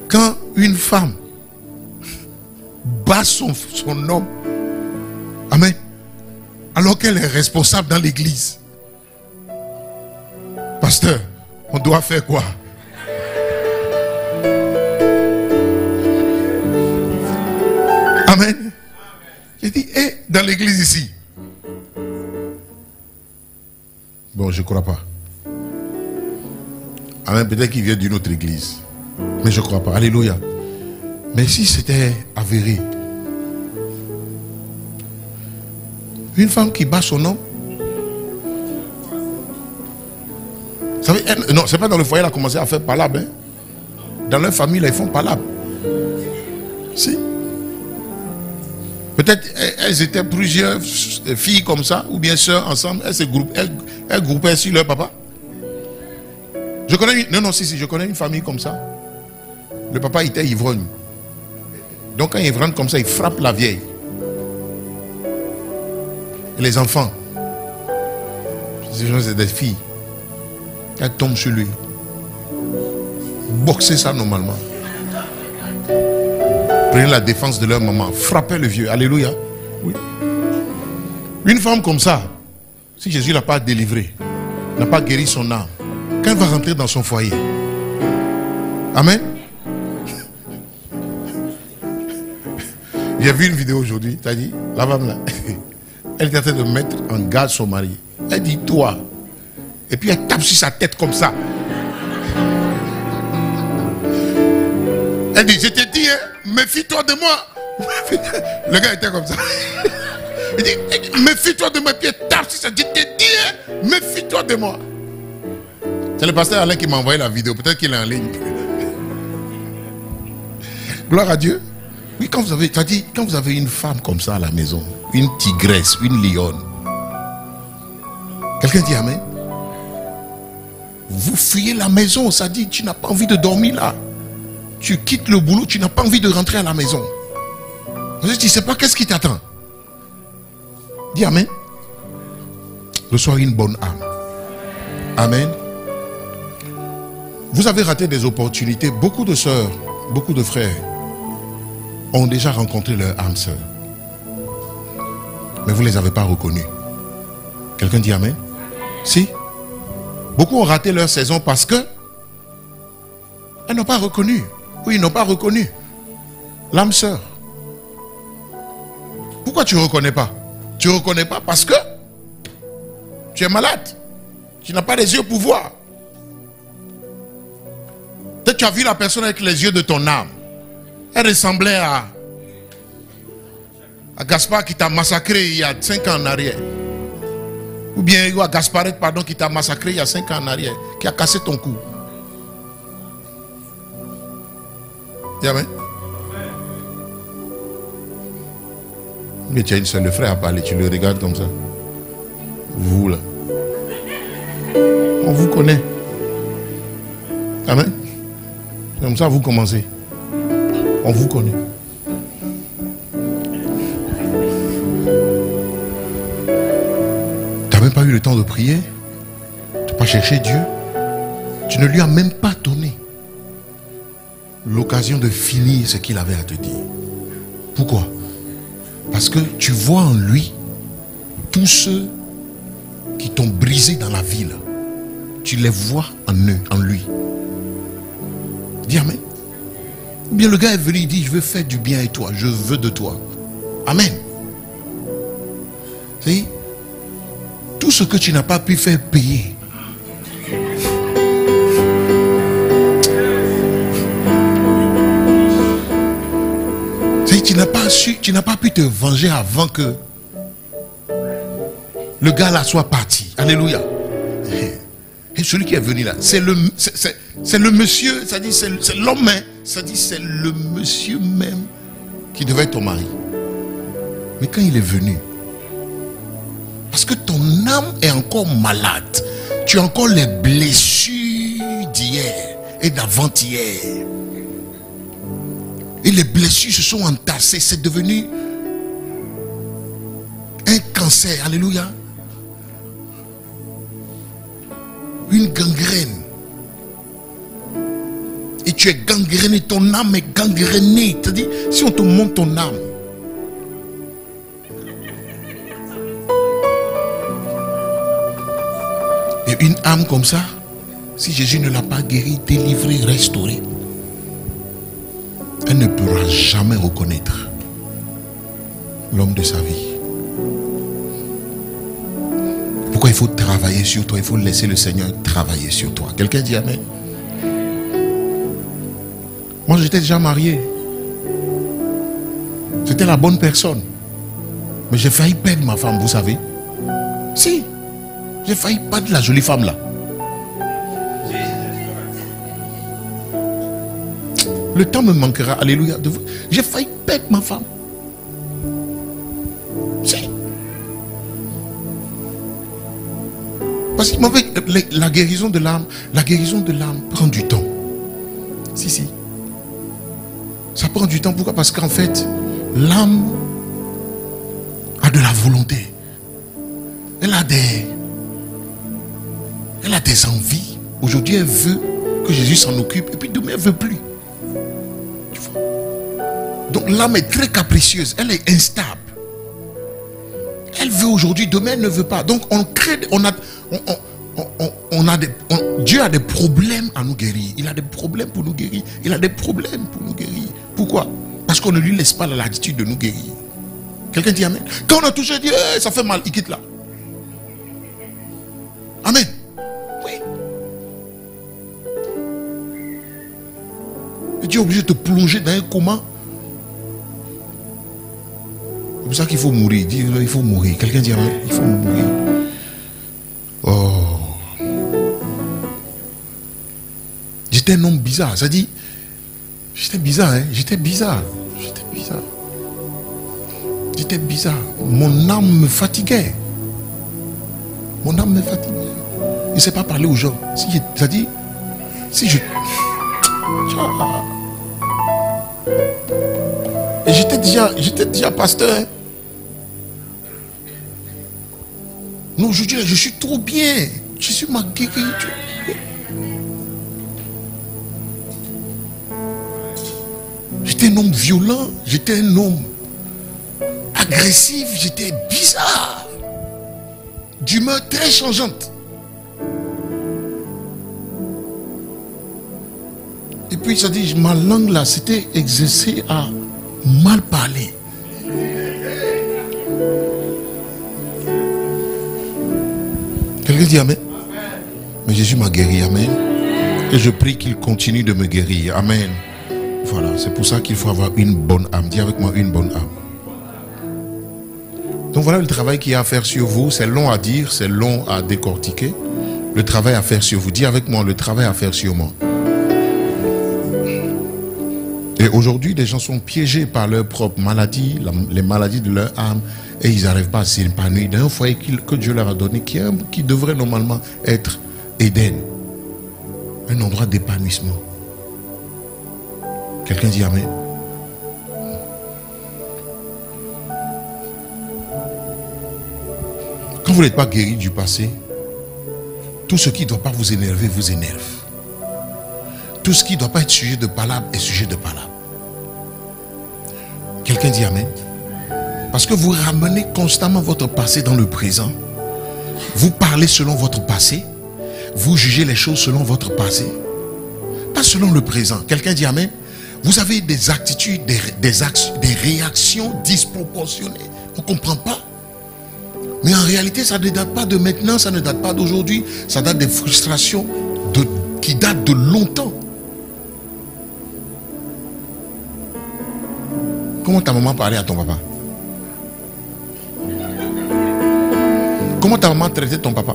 quand une femme bat son homme, amen, alors qu'elle est responsable dans l'église, pasteur, on doit faire quoi? Amen. J'ai dit, dans l'église ici. Bon, je ne crois pas. Amen. Peut-être qu'il vient d'une autre église. Mais je ne crois pas. Alléluia. Mais si c'était avéré, une femme qui bat son homme, vous savez, non, c'est pas dans le foyer qu'elle a commencé à faire palabre. Hein. Dans leur famille, là, ils font palabre. Si. Peut-être elles étaient plusieurs filles comme ça, ou bien sœurs ensemble, elles groupaient sur leur papa. Je connais je connais une famille comme ça. Le papa était ivrogne. Donc quand il rentre comme ça, il frappe la vieille. Et les enfants, c'est des filles. Elles tombent sur lui. Boxer ça normalement. Prenez la défense de leur maman. Frappez le vieux. Alléluia. Oui. Une femme comme ça, si Jésus ne l'a pas délivrée, n'a pas guéri son âme, quand elle va rentrer dans son foyer, amen. J'ai vu une vidéo aujourd'hui, tu as dit, la femme là, elle est en train de mettre en garde son mari. Elle dit, toi. Et puis elle tape sur sa tête comme ça. Elle dit, je t'ai dit, hein, méfie-toi de moi. Le gars était comme ça. Il dit, méfie-toi de moi. Puis elle tape sur sa tête. Je t'ai dit, hein, méfie-toi de moi. C'est le pasteur Alain qui m'a envoyé la vidéo. Peut-être qu'il est en ligne. Gloire à Dieu. Oui, quand vous avez une femme comme ça à la maison, une tigresse, une lionne, quelqu'un dit amen. Vous fuyez la maison, ça dit, tu n'as pas envie de dormir là. Tu quittes le boulot, tu n'as pas envie de rentrer à la maison. Tu ne sais pas qu'est-ce qui t'attend. Dis amen. Reçois une bonne âme. Amen. Vous avez raté des opportunités. Beaucoup de sœurs, beaucoup de frères ont déjà rencontré leur âme sœur. Mais vous ne les avez pas reconnus. Quelqu'un dit amen? Si. Beaucoup ont raté leur saison parce que elles n'ont pas reconnu. Oui, ils n'ont pas reconnu l'âme sœur. Pourquoi tu ne reconnais pas? Tu ne reconnais pas parce que tu es malade. Tu n'as pas les yeux pour voir. Peut-être tu as vu la personne avec les yeux de ton âme. Elle ressemblait à Gaspard qui t'a massacré il y a 5 ans en arrière. Ou bien à Gasparette, pardon, qui t'a massacré il y a 5 ans en arrière. Qui a cassé ton cou. Amen. Mais tu as une seule, le frère a parlé, tu le regardes comme ça. Vous là. On vous connaît. Amen. Comme ça vous commencez. On vous connaît. Tu n'as même pas eu le temps de prier. Tu n'as pas cherché Dieu. Tu ne lui as même pas donné l'occasion de finir ce qu'il avait à te dire. Pourquoi? Parce que tu vois en lui tous ceux qui t'ont brisé dans la vie. Tu les vois en eux, en lui. Dis amen. Ou bien le gars est venu, il dit, je veux faire du bien à toi, je veux de toi. Amen. C'est tout ce que tu n'as pas pu faire payer. Tu n'as pas pu te venger avant que le gars là soit parti. Alléluia. Et celui qui est venu là, c'est le monsieur, ça dit c'est l'homme, ça dit c'est le monsieur même qui devait être ton mari. Mais quand il est venu, parce que ton âme est encore malade, tu as encore les blessures d'hier et d'avant-hier. Et les blessures se sont entassées. C'est devenu un cancer. Alléluia. Une gangrène. Et tu es gangréné. Ton âme est gangrénée. C'est-à-dire, si on te montre ton âme. Et une âme comme ça, si Jésus ne l'a pas guérie, délivrée, restaurée, elle ne pourra jamais reconnaître l'homme de sa vie. Pourquoi il faut travailler sur toi? Il faut laisser le Seigneur travailler sur toi. Quelqu'un dit amen. Moi j'étais déjà marié. C'était la bonne personne. Mais j'ai failli perdre ma femme, vous savez. Si. J'ai failli perdre la jolie femme là. Le temps me manquera, alléluia. J'ai failli perdre ma femme. Si. Parce que la guérison de l'âme prend du temps. Si, si. Ça prend du temps. Pourquoi? Parce qu'en fait, l'âme a de la volonté. Elle a des envies. Aujourd'hui, elle veut que Jésus s'en occupe. Et puis demain, elle ne veut plus. Tu vois? Donc l'âme est très capricieuse. Elle est instable. Elle veut aujourd'hui, demain, elle ne veut pas. Donc on crée... Dieu a des problèmes à nous guérir. Il a des problèmes pour nous guérir. Il a des problèmes pour nous guérir. Pourquoi? Parce qu'on ne lui laisse pas la latitude de nous guérir. Quelqu'un dit amen. Quand on a touché, il dit hey, ça fait mal, il quitte là. Amen. Oui. Et Dieu est obligé de te plonger dans un coma. C'est pour ça qu'il faut mourir. Il faut mourir. Quelqu'un dit amen. Il faut mourir. Oh. J'étais un homme bizarre. Ça dit, j'étais bizarre, hein. J'étais bizarre. J'étais bizarre. Mon âme me fatiguait. Il ne sait pas parler aux gens. Ça dit, si je... Et j'étais déjà pasteur. Hein. Non, aujourd'hui, je suis trop bien. Je suis ma guérite. J'étais un homme violent. J'étais un homme agressif. J'étais bizarre. D'humeur très changeante. Et puis, ça dit, ma langue là, c'était exercée à mal parler. Quelqu'un dit amen. Mais Jésus m'a guéri, amen. Et je prie qu'il continue de me guérir, amen. Voilà, c'est pour ça qu'il faut avoir une bonne âme. Dis avec moi, une bonne âme. Donc voilà le travail qu'il y a à faire sur vous. C'est long à dire, c'est long à décortiquer. Le travail à faire sur vous. Dis avec moi, le travail à faire sur moi. Et aujourd'hui, les gens sont piégés par leurs propres maladies, les maladies de leur âme, et ils n'arrivent pas à s'épanouir dans un foyer que Dieu leur a donné, qui devrait normalement être Éden, un endroit d'épanouissement. Quelqu'un dit amen. Quand vous n'êtes pas guéri du passé, tout ce qui ne doit pas vous énerver vous énerve. Tout ce qui ne doit pas être sujet de palabre est sujet de palabre. Quelqu'un dit amen. Parce que vous ramenez constamment votre passé dans le présent. Vous parlez selon votre passé. Vous jugez les choses selon votre passé. Pas selon le présent. Quelqu'un dit amen. Vous avez des attitudes, des réactions disproportionnées. On ne comprend pas. Mais en réalité, ça ne date pas de maintenant, ça ne date pas d'aujourd'hui. Ça date des frustrations qui datent de longtemps. Comment ta maman parlait à ton papa? Comment ta maman traitait ton papa?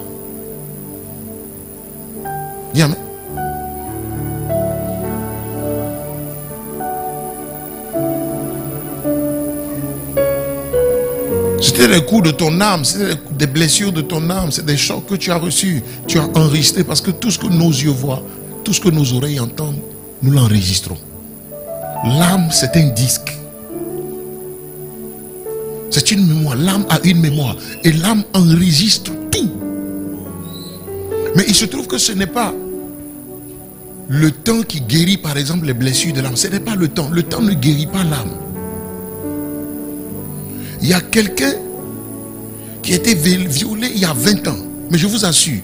Dis amen. C'était les coups de ton âme, c'était des blessures de ton âme, c'est des chocs que tu as reçus, tu as enregistré, parce que tout ce que nos yeux voient, tout ce que nos oreilles entendent, nous l'enregistrons. L'âme, c'est un disque. C'est une mémoire. L'âme a une mémoire. Et l'âme enregistre tout. Mais il se trouve que ce n'est pas le temps qui guérit, par exemple, les blessures de l'âme. Ce n'est pas le temps. Le temps ne guérit pas l'âme. Il y a quelqu'un qui a été violé il y a 20 ans. Mais je vous assure,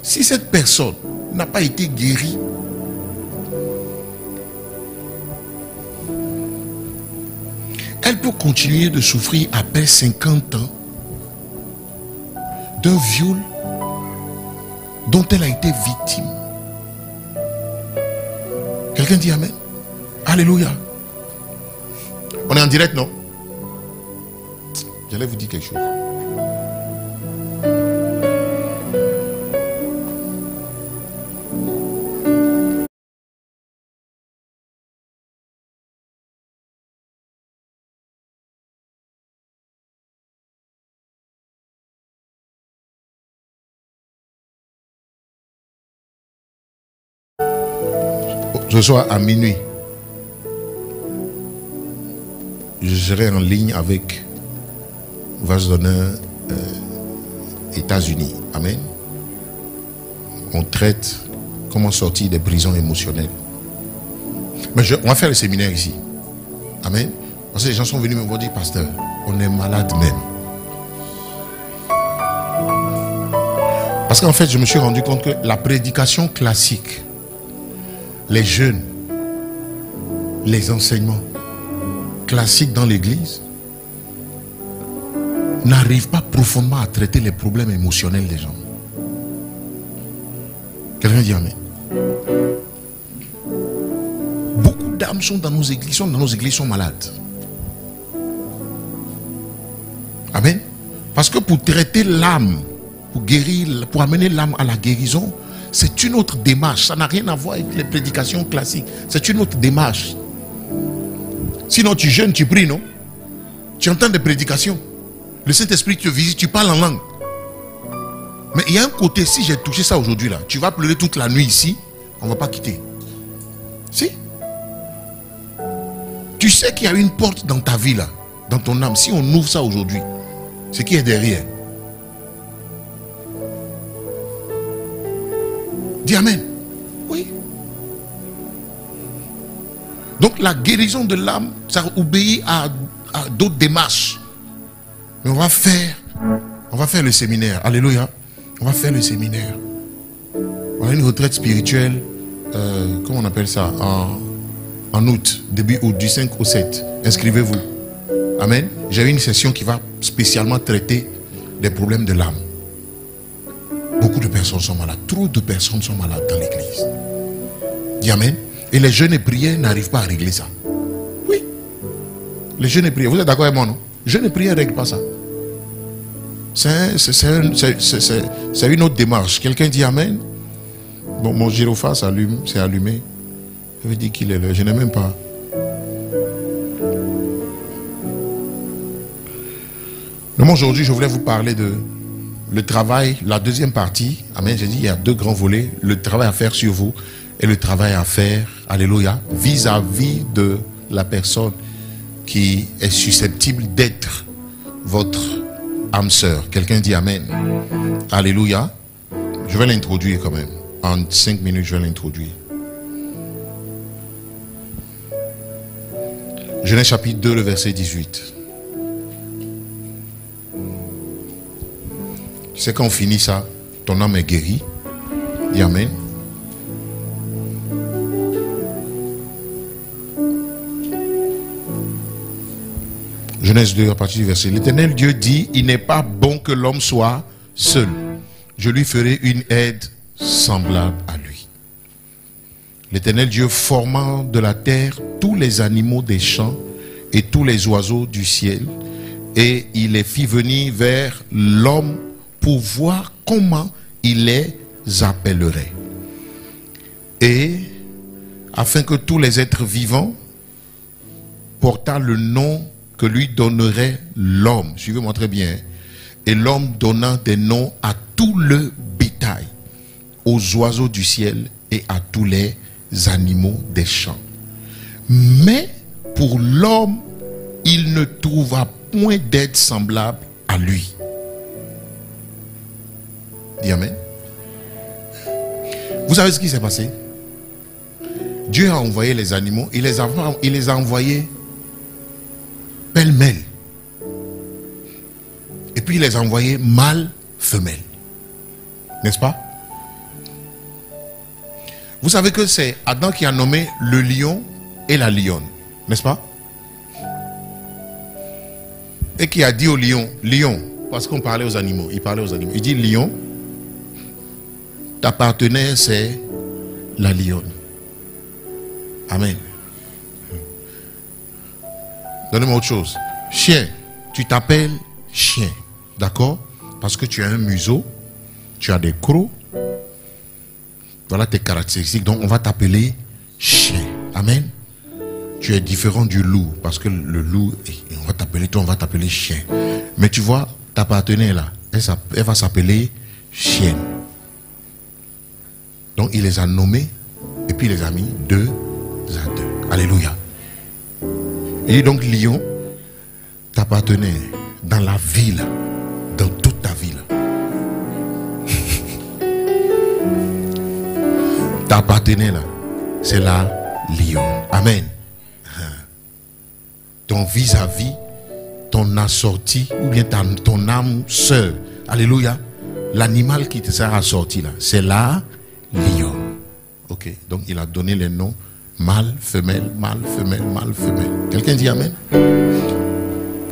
si cette personne n'a pas été guérie, elle peut continuer de souffrir après 50 ans d'un viol dont elle a été victime. Quelqu'un dit amen. Alléluia. On est en direct, non? J'allais vous dire quelque chose. Ce soir à minuit, je serai en ligne avec Vase d'honneur États-Unis. Amen. On traite comment sortir des prisons émotionnelles. Mais on va faire le séminaire ici. Amen. Parce que les gens sont venus me voir dire, pasteur, on est malade même. Parce qu'en fait, je me suis rendu compte que la prédication classique, les jeunes, les enseignements classiques dans l'église n'arrivent pas profondément à traiter les problèmes émotionnels des gens. Quelqu'un dit amen. Beaucoup d'âmes sont dans nos églises, sont malades. Amen. Parce que pour traiter l'âme, pour guérir, pour amener l'âme à la guérison, c'est une autre démarche. Ça n'a rien à voir avec les prédications classiques. C'est une autre démarche. Sinon tu jeûnes, tu pries, non? Tu entends des prédications. Le Saint-Esprit te visite, tu parles en langue. Mais il y a un côté, si j'ai touché ça aujourd'hui là, tu vas pleurer toute la nuit ici, on ne va pas quitter. Si? Tu sais qu'il y a une porte dans ta vie là, dans ton âme. Si on ouvre ça aujourd'hui, ce qui est derrière. Dis amen. Oui. Donc la guérison de l'âme, ça obéit à d'autres démarches. Mais on va faire le séminaire. Alléluia. On va faire le séminaire. On a une retraite spirituelle, comment on appelle ça, en août, début août, du 5 au 7. Inscrivez-vous. Amen. J'ai une session qui va spécialement traiter des problèmes de l'âme. Beaucoup de personnes sont malades. Trop de personnes sont malades dans l'église. Dis amen. Et les jeûnes et prières n'arrivent pas à régler ça. Oui. Les jeûnes et prières. Vous êtes d'accord avec moi, non? Jeûne et prière ne règle pas ça. C'est une autre démarche. Quelqu'un dit amen. Bon, mon gyrophare c'est allumé. Je veux dire qu'il est là. Je n'ai même pas. Donc aujourd'hui, je voulais vous parler de le travail, la deuxième partie. Amen. J'ai dit, il y a deux grands volets. Le travail à faire sur vous et le travail à faire, alléluia, vis-à-vis de la personne qui est susceptible d'être votre âme sœur. Quelqu'un dit amen. Alléluia. Je vais l'introduire quand même. En 5 minutes, je vais l'introduire. Genèse chapitre 2, le verset 18. Tu sais, quand on finit ça, ton âme est guérie. Dis amen. Genèse 2, à partir du verset. L'Éternel Dieu dit, il n'est pas bon que l'homme soit seul. Je lui ferai une aide semblable à lui. L'Éternel Dieu formant de la terre tous les animaux des champs et tous les oiseaux du ciel, et il les fit venir vers l'homme pour voir comment il les appellerait. Et afin que tous les êtres vivants portant le nom que lui donnerait l'homme. Suivez-moi très bien. Et l'homme donnant des noms à tout le bétail, aux oiseaux du ciel et à tous les animaux des champs. Mais pour l'homme, il ne trouva point d'aide semblable à lui. Dis amen. Vous savez ce qui s'est passé? Dieu a envoyé les animaux, il les a envoyés pêle-mêle. Et puis il les a envoyés mâle, femelle. N'est-ce pas? Vous savez que c'est Adam qui a nommé le lion et la lionne. N'est-ce pas? Et qui a dit au lion, lion, parce qu'on parlait aux animaux, il parlait aux animaux. Il dit, lion, ta partenaire c'est la lionne. Amen. Donnez-moi autre chose. Chien, tu t'appelles chien. D'accord? Parce que tu as un museau, tu as des crocs. Voilà tes caractéristiques. Donc on va t'appeler chien. Amen. Tu es différent du loup. Parce que le loup, on va t'appeler, toi on va t'appeler chien. Mais tu vois, ta partenaire là, elle va s'appeler chienne. Donc il les a nommés. Et puis les a mis 2 à 2. Alléluia. Et donc lion, ta partenaire dans la ville, dans toute ta ville. Ta partenaire là, c'est la lion. Amen. Ton vis-à-vis, ton assorti, ou bien ton âme sœur. Alléluia. L'animal qui te sera assorti là, c'est la lion. Ok, donc il a donné les noms mâle, femelle, mâle, femelle, mâle, femelle. Quelqu'un dit amen?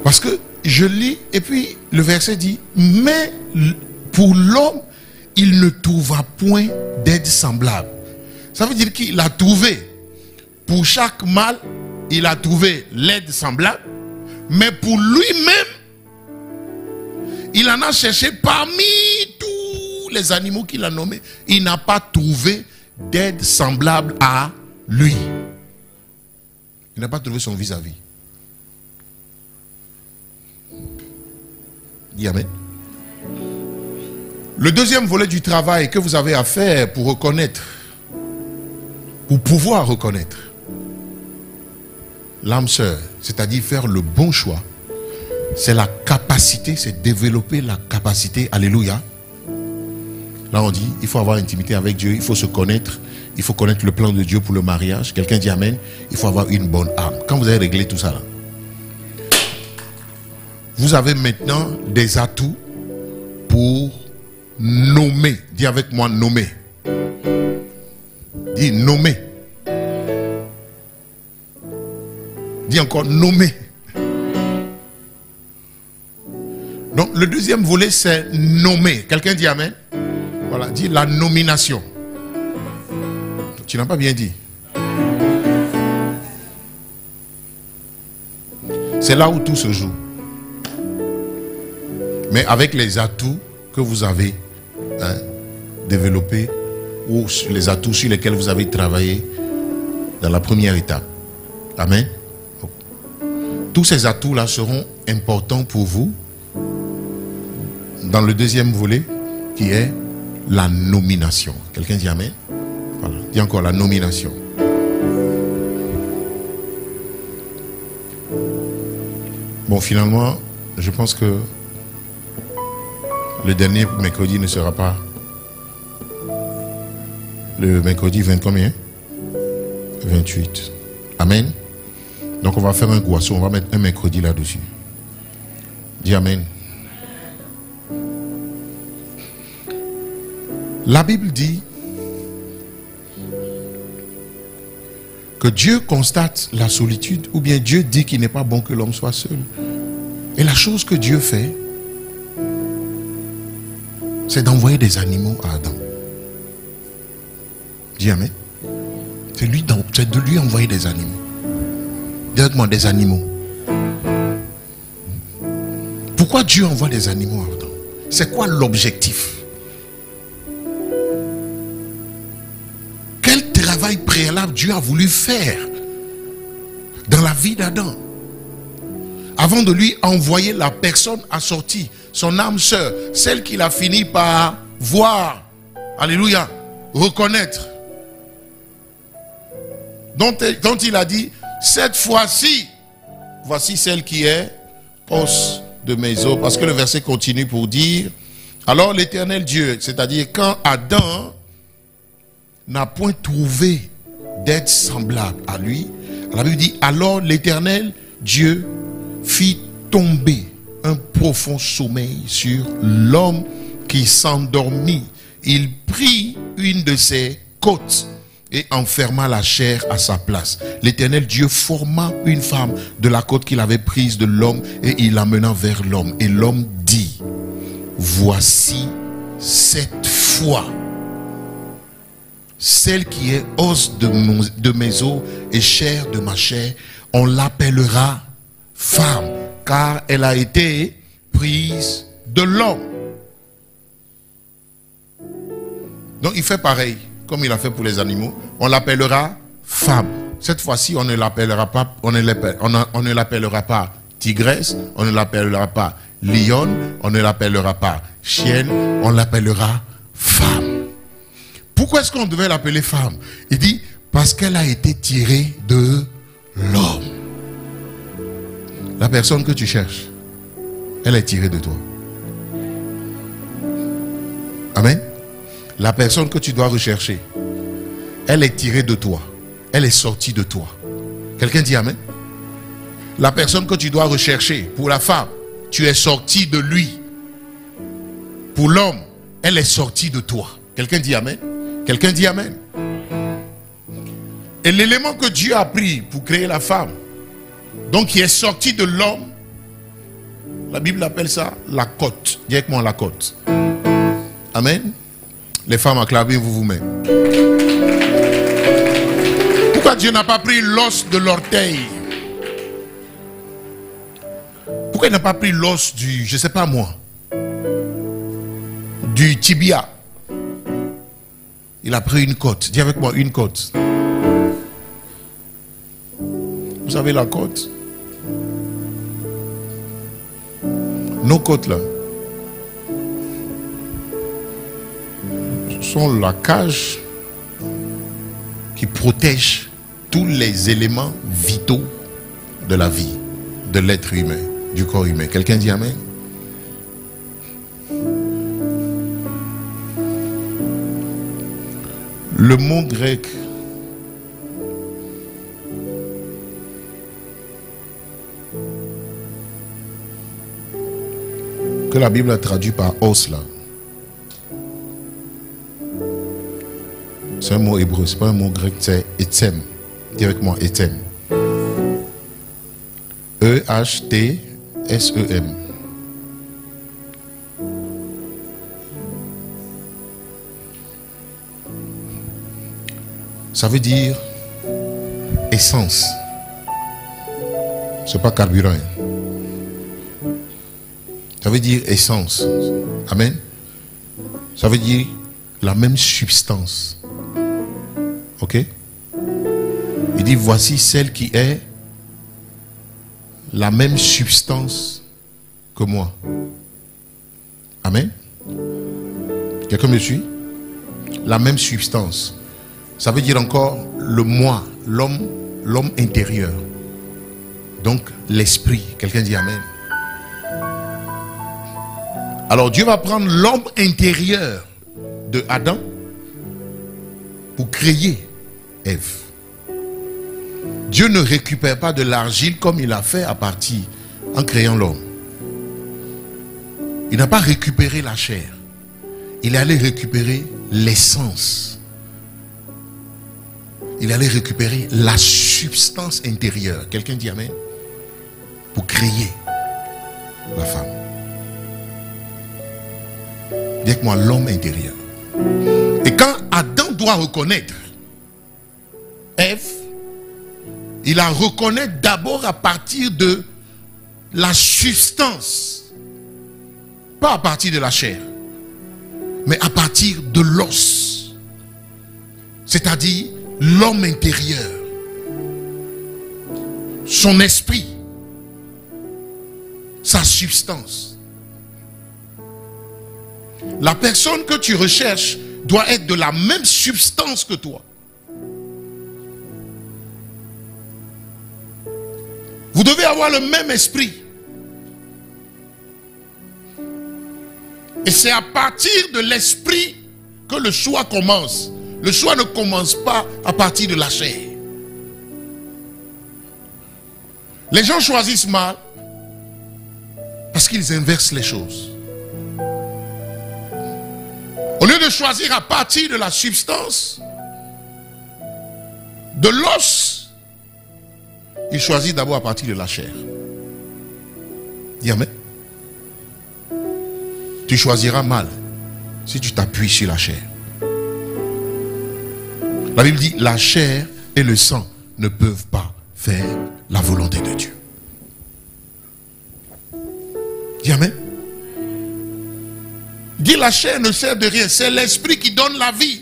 Parce que je lis et puis le verset dit, mais pour l'homme, il ne trouva point d'aide semblable. Ça veut dire qu'il a trouvé, pour chaque mâle, il a trouvé l'aide semblable, mais pour lui-même, il en a cherché parmi tous les animaux qu'il a nommés. Il n'a pas trouvé d'aide semblable à lui. Il n'a pas trouvé son vis-à-vis. Dis amen. Le deuxième volet du travail que vous avez à faire pour reconnaître, pour pouvoir reconnaître l'âme sœur, c'est-à-dire faire le bon choix, c'est la capacité, c'est développer la capacité, alléluia. Là on dit, il faut avoir intimité avec Dieu, il faut se connaître, il faut connaître le plan de Dieu pour le mariage. Quelqu'un dit amen, il faut avoir une bonne âme. Quand vous avez réglé tout ça là, vous avez maintenant des atouts pour nommer. Dis avec moi nommer. Dis nommer. Dis encore nommer. Donc le deuxième volet c'est nommer. Quelqu'un dit amen. Voilà, dis la nomination. Tu n'as pas bien dit. C'est là où tout se joue. Mais avec les atouts que vous avez développés ou les atouts sur lesquels vous avez travaillé dans la première étape. Amen. Tous ces atouts-là seront importants pour vous dans le deuxième volet qui est la nomination. Quelqu'un dit amen. Voilà. Dis encore la nomination. Bon, finalement, je pense que le dernier mercredi ne sera pas le mercredi 20 combien? 28. Amen. Donc on va faire un goisson, on va mettre un mercredi là-dessus. Dis amen. La Bible dit que Dieu constate la solitude, ou bien Dieu dit qu'il n'est pas bon que l'homme soit seul. Et la chose que Dieu fait, c'est d'envoyer des animaux à Adam. Dis amen. C'est de lui envoyer des animaux. Directement des animaux. Pourquoi Dieu envoie des animaux à Adam? C'est quoi l'objectif? Quel travail préalable Dieu a voulu faire dans la vie d'Adam avant de lui envoyer la personne assortie, son âme sœur, celle qu'il a fini par voir, alléluia, reconnaître, dont il a dit, cette fois-ci, voici celle qui est os de mes os. Parce que le verset continue pour dire, alors l'Éternel Dieu, c'est-à-dire quand Adam n'a point trouvé d'aide semblable à lui, la Bible dit, alors l'Éternel Dieu fit tomber un profond sommeil sur l'homme qui s'endormit. Il prit une de ses côtes et enferma la chair à sa place. L'Éternel Dieu forma une femme de la côte qu'il avait prise de l'homme et il l'amena vers l'homme. Et l'homme dit, voici cette fois, celle qui est os de mes os et chair de ma chair, on l'appellera femme, car elle a été prise de l'homme. Donc il fait pareil, comme il a fait pour les animaux. On l'appellera femme. Cette fois-ci, on ne l'appellera pas, on ne l'appellera pas tigresse, on ne l'appellera pas lionne, on ne l'appellera pas chienne, on l'appellera femme. Pourquoi est-ce qu'on devait l'appeler femme? Il dit, parce qu'elle a été tirée de l'homme. La personne que tu cherches, elle est tirée de toi. Amen. La personne que tu dois rechercher, elle est tirée de toi. Elle est sortie de toi. Quelqu'un dit amen. La personne que tu dois rechercher, pour la femme, tu es sorti de lui. Pour l'homme, elle est sortie de toi. Quelqu'un dit amen. Quelqu'un dit amen. Et l'élément que Dieu a pris pour créer la femme, donc qui est sorti de l'homme, la Bible appelle ça la côte. Dis avec moi la côte. Amen. Les femmes acclamez vous-même. Pourquoi Dieu n'a pas pris l'os de l'orteil? Pourquoi il n'a pas pris l'os du, je ne sais pas moi, du tibia? Il a pris une côte. Dis avec moi, une côte. Vous savez la côte? Nos côtes là sont la cage qui protège tous les éléments vitaux de la vie, de l'être humain, du corps humain. Quelqu'un dit amen? Le mot grec que la Bible a traduit par os là, c'est un mot hébreu, c'est pas un mos grec, c'est etem. Dis avec moi, etem. E-H-T-S-E-M. Ça veut dire essence. C'est pas carburant. Ça veut dire essence. Amen. Ça veut dire la même substance. Ok? Il dit voici celle qui est la même substance que moi. Amen. Quelqu'un me suit? La même substance. Ça veut dire encore le moi, l'homme intérieur. Donc l'esprit. Quelqu'un dit amen. Alors Dieu va prendre l'homme intérieur de Adam pour créer Ève. Dieu ne récupère pas de l'argile comme il a fait à partir en créant l'homme. Il n'a pas récupéré la chair. Il est allé récupérer l'essence. Il allait récupérer la substance intérieure. Quelqu'un dit amen. Pour créer la femme. Dis avec moi l'homme intérieur. Et quand Adam doit reconnaître Ève, il la reconnaît d'abord à partir de la substance. Pas à partir de la chair, mais à partir de l'os. C'est-à-dire l'homme intérieur, son esprit, sa substance. La personne que tu recherches doit être de la même substance que toi. Vous devez avoir le même esprit. Et c'est à partir de l'esprit que le choix commence. Le choix ne commence pas à partir de la chair. Les gens choisissent mal parce qu'ils inversent les choses. Au lieu de choisir à partir de la substance, de l'os, ils choisissent d'abord à partir de la chair. Dis amen. Tu choisiras mal si tu t'appuies sur la chair. La Bible dit la chair et le sang ne peuvent pas faire la volonté de Dieu. Dis amen. Il dit la chair ne sert de rien, c'est l'esprit qui donne la vie.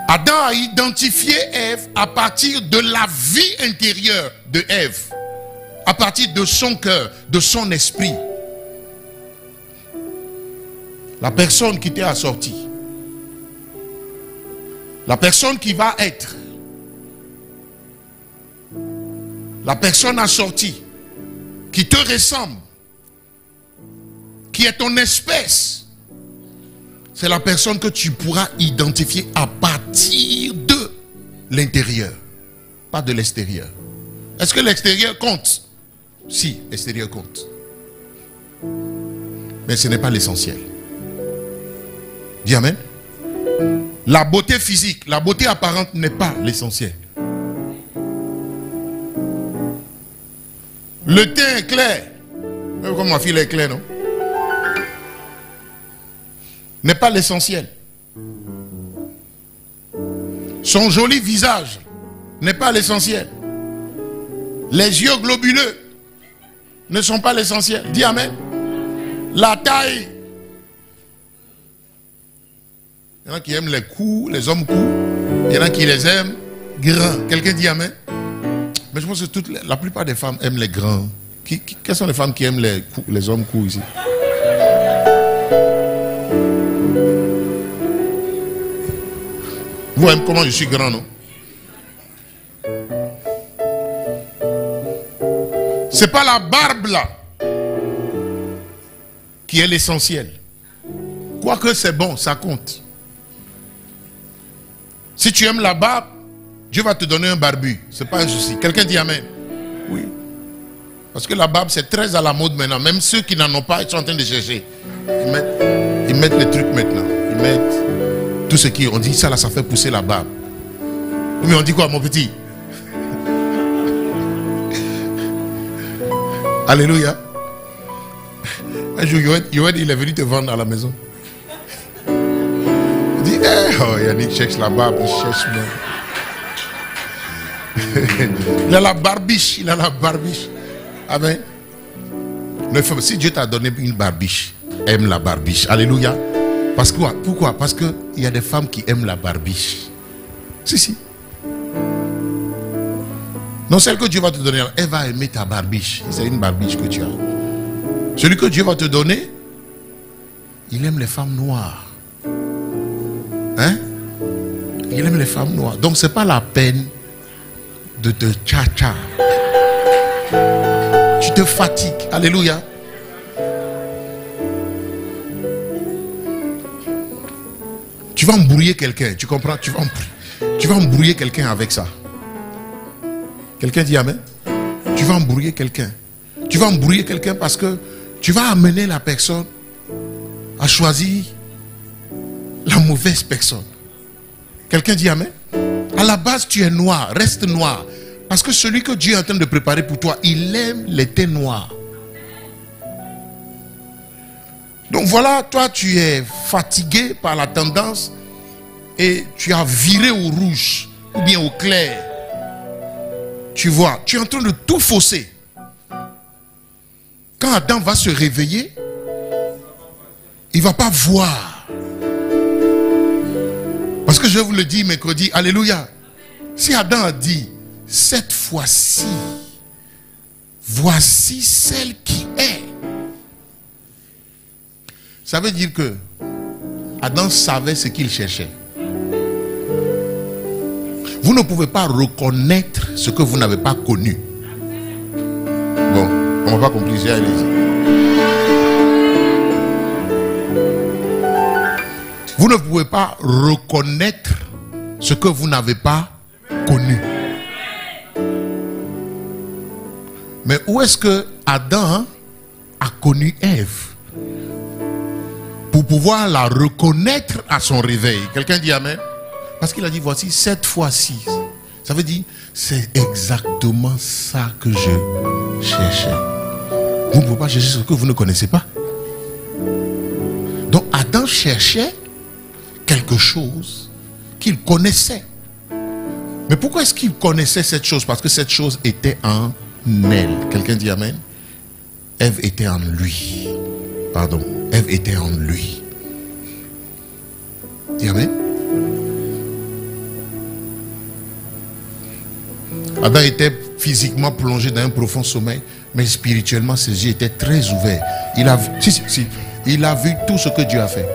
Adam a identifié Ève à partir de la vie intérieure de Ève, à partir de son cœur, de son esprit. La personne qui t'est assortie, la personne qui va être, la personne assortie, qui te ressemble, qui est ton espèce, c'est la personne que tu pourras identifier à partir de l'intérieur, pas de l'extérieur. Est-ce que l'extérieur compte? Si, l'extérieur compte. Mais ce n'est pas l'essentiel. Dis amen. La beauté physique, la beauté apparente n'est pas l'essentiel. Le teint est clair. Même comme ma fille est claire, non? N'est pas l'essentiel. Son joli visage n'est pas l'essentiel. Les yeux globuleux ne sont pas l'essentiel. Dis amen. La taille. Il y en a qui aiment les coups, les hommes coups. Il y en a qui les aiment grands. Quelqu'un dit amen. Mais je pense que la plupart des femmes aiment les grands. Quelles sont les femmes qui aiment les hommes coups ici? Vous voyez comment je suis grand, non? C'est pas la barbe là qui est l'essentiel. Quoique c'est bon, ça compte. Si tu aimes la barbe, Dieu va te donner un barbu. C'est pas un souci. Quelqu'un dit amen. Oui. Parce que la barbe c'est très à la mode maintenant. Même ceux qui n'en ont pas, ils sont en train de chercher. Ils mettent les trucs maintenant. Ils mettent tout ce qui... On dit ça là, ça fait pousser la barbe. Mais on dit quoi mon petit? Alléluia. Un jour, Yoed, il est venu te vendre à la maison. Il dit, oh Yannick cherche la barbe, il cherche moi. Il a la barbiche, il a la barbiche. Amen. Si Dieu t'a donné une barbiche, aime la barbiche. Alléluia. Parce que, pourquoi? Parce qu'il y a des femmes qui aiment la barbiche. Si. Non, celle que Dieu va te donner, elle va aimer ta barbiche. C'est une barbiche que tu as. Celui que Dieu va te donner, il aime les femmes noires. Hein? Il aime les femmes noires. Donc ce n'est pas la peine de te tcha-tcha. Tu te fatigues. Alléluia. Tu vas embrouiller quelqu'un. Tu comprends? Tu vas embrouiller quelqu'un avec ça. Quelqu'un dit amen. Tu vas embrouiller quelqu'un. Tu vas embrouiller quelqu'un parce que tu vas amener la personne à choisir la mauvaise personne. Quelqu'un dit amen. À la base, tu es noir. Reste noir. Parce que celui que Dieu est en train de préparer pour toi, il aime les teints noirs. Donc voilà, toi tu es fatigué par la tendance et tu as viré au rouge ou bien au clair. Tu vois, tu es en train de tout fausser. Quand Adam va se réveiller, il ne va pas voir. Parce que je vous le dis mercredi, alléluia. Si Adam a dit, cette fois-ci, voici celle qui est. Ça veut dire que Adam savait ce qu'il cherchait. Vous ne pouvez pas reconnaître ce que vous n'avez pas connu. Bon, on ne va pas compliquer, allez-y. Vous ne pouvez pas reconnaître ce que vous n'avez pas connu. Mais où est-ce que Adam a connu Ève? Pour pouvoir la reconnaître à son réveil. Quelqu'un dit amen? Parce qu'il a dit voici cette fois-ci. Ça veut dire c'est exactement ça que je cherchais. Vous ne pouvez pas chercher ce que vous ne connaissez pas. Donc Adam cherchait quelque chose qu'il connaissait. Mais pourquoi est-ce qu'il connaissait cette chose? Parce que cette chose était en elle. Quelqu'un dit amen? Ève était en lui. Pardon, Ève était en lui. Dis amen. Adam était physiquement plongé dans un profond sommeil, mais spirituellement ses yeux étaient très ouverts. Il a vu, il a vu tout ce que Dieu a fait.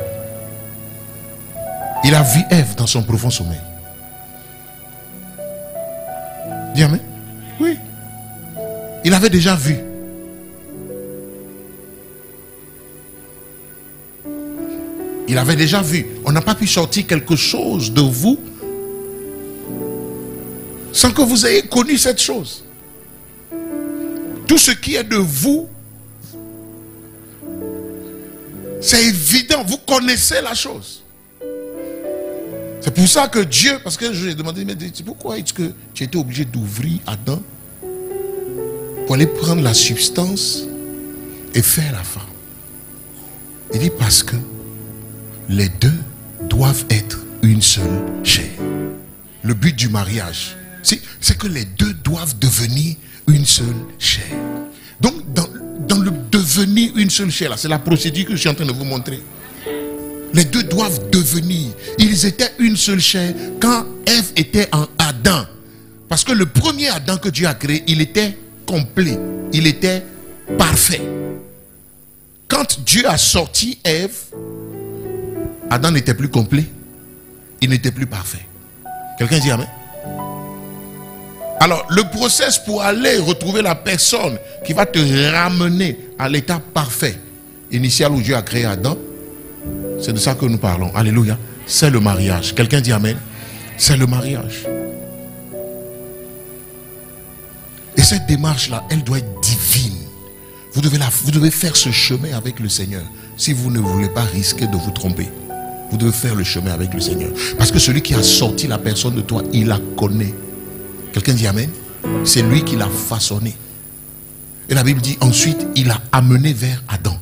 Il a vu Ève dans son profond sommeil. Dis amen. Oui. Il avait déjà vu. Il avait déjà vu. On n'a pas pu sortir quelque chose de vous sans que vous ayez connu cette chose. Tout ce qui est de vous, c'est évident, vous connaissez la chose. C'est pour ça que Dieu, parce que je lui ai demandé, mais pourquoi est-ce que tu étais obligé d'ouvrir Adam pour aller prendre la substance et faire la femme? Il dit parce que les deux doivent être une seule chair. Le but du mariage, c'est que les deux doivent devenir une seule chair. Donc, dans le devenir une seule chair, là, c'est la procédure que je suis en train de vous montrer. Les deux doivent devenir. Ils étaient une seule chair quand Ève était en Adam. Parce que le premier Adam que Dieu a créé, il était complet. Il était parfait. Quand Dieu a sorti Ève, Adam n'était plus complet. Il n'était plus parfait. Quelqu'un dit amen? Alors, le process pour aller retrouver la personne qui va te ramener à l'état parfait, initial où Dieu a créé Adam, c'est de ça que nous parlons. Alléluia. C'est le mariage. Quelqu'un dit amen? C'est le mariage. Et cette démarche-là, elle doit être divine. Vous devez faire ce chemin avec le Seigneur. Si vous ne voulez pas risquer de vous tromper, vous devez faire le chemin avec le Seigneur. Parce que celui qui a sorti la personne de toi, il la connaît. Quelqu'un dit amen? C'est lui qui l'a façonné. Et la Bible dit ensuite, il l'a amené vers Adam.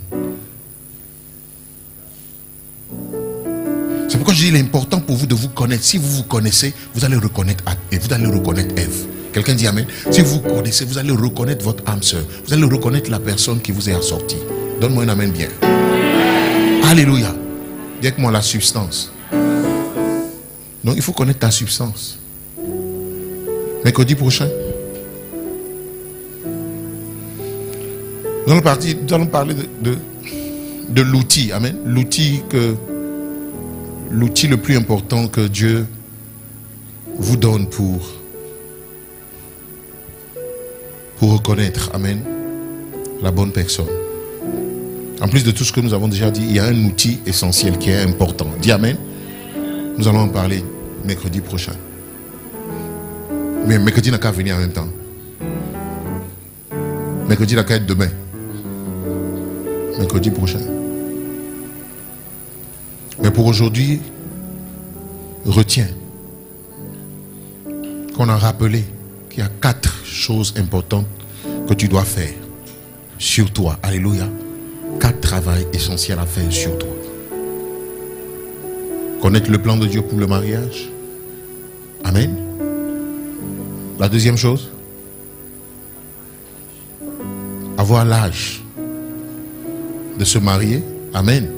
C'est pourquoi je dis, il est important pour vous de vous connaître. Si vous vous connaissez, vous allez reconnaître Ève. Quelqu'un dit amen? Si vous vous connaissez, vous allez reconnaître votre âme sœur. Vous allez reconnaître la personne qui vous est assortie. Donne-moi un amen bien. Alléluia. Dis avec moi la substance. Donc il faut connaître ta substance. Mercredi prochain, nous allons parler de l'outil. Amen. L'outil le plus important que Dieu vous donne pour reconnaître, amen, la bonne personne. En plus de tout ce que nous avons déjà dit, il y a un outil essentiel qui est important. Dis amen. Nous allons en parler mercredi prochain. Mais mercredi n'a qu'à venir en même temps. Mercredi n'a qu'à être demain. Mercredi prochain. Mais pour aujourd'hui, retiens qu'on a rappelé qu'il y a 4 choses importantes que tu dois faire sur toi. Alléluia. 4 travails essentiels à faire sur toi. Connaître le plan de Dieu pour le mariage. Amen. La deuxième chose, avoir l'âge de se marier. Amen.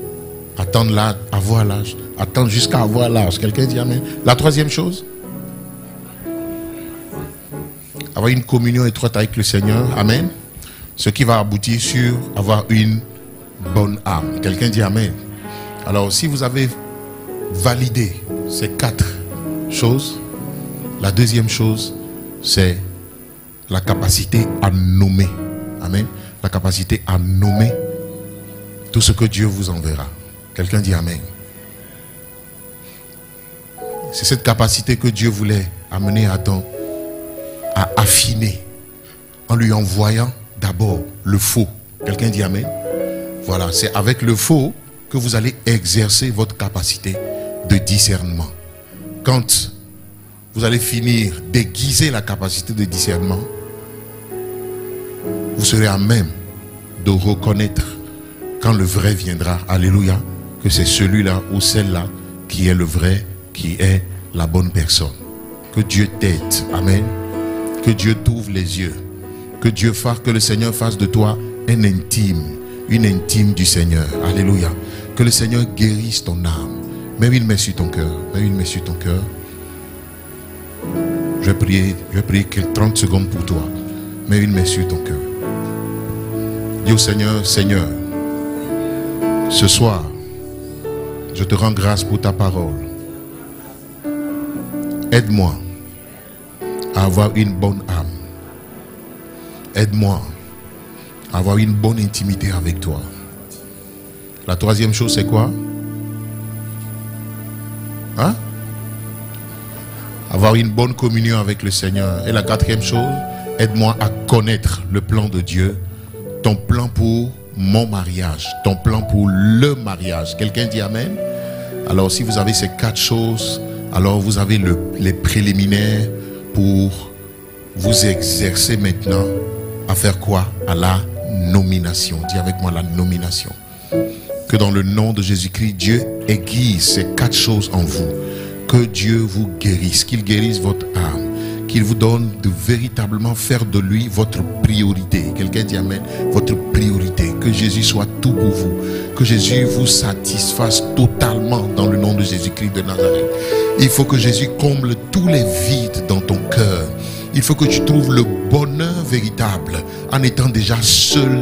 Attendre l'âge, avoir l'âge. Attendre jusqu'à avoir l'âge. Quelqu'un dit amen. La troisième chose, avoir une communion étroite avec le Seigneur. Amen. Ce qui va aboutir sur avoir une bonne âme. Quelqu'un dit amen. Alors si vous avez validé ces 4 choses, la deuxième chose, c'est la capacité à nommer. Amen. La capacité à nommer tout ce que Dieu vous enverra. Quelqu'un dit amen. C'est cette capacité que Dieu voulait amener Adam à affiner en lui envoyant d'abord le faux. Quelqu'un dit amen. Voilà, c'est avec le faux que vous allez exercer votre capacité de discernement. Quand vous allez finir d'aiguiser la capacité de discernement, vous serez à même de reconnaître quand le vrai viendra, alléluia, que c'est celui-là ou celle-là qui est le vrai, qui est la bonne personne. Que Dieu t'aide, amen. Que Dieu t'ouvre les yeux. Que le Seigneur fasse de toi une intime du Seigneur. Alléluia. Que le Seigneur guérisse ton âme. Mets une main sur ton cœur. Mets une main sur ton cœur. Je vais prier 30 secondes pour toi. Mets une main sur ton cœur. Dis au Seigneur, Seigneur, ce soir, je te rends grâce pour ta parole. Aide-moi à avoir une bonne âme. Aide-moi à avoir une bonne intimité avec toi. La troisième chose, c'est quoi? Hein? Avoir une bonne communion avec le Seigneur. Et la quatrième chose, aide-moi à connaître le plan de Dieu. Ton plan pour mon mariage. Ton plan pour le mariage. Quelqu'un dit Amen? Alors si vous avez ces 4 choses, alors vous avez les préliminaires pour vous exercer maintenant à faire quoi? À la nomination. Dis avec moi la nomination. Que dans le nom de Jésus-Christ, Dieu aiguise ces 4 choses en vous. Que Dieu vous guérisse, qu'il guérisse votre âme, qu'il vous donne de véritablement faire de lui votre priorité. Quelqu'un dit Amen. Votre priorité. Que Jésus soit tout pour vous. Que Jésus vous satisfasse totalement dans le nom de Jésus-Christ de Nazareth. Il faut que Jésus comble tous les vides dans ton cœur. Il faut que tu trouves le bonheur véritable en étant déjà seul,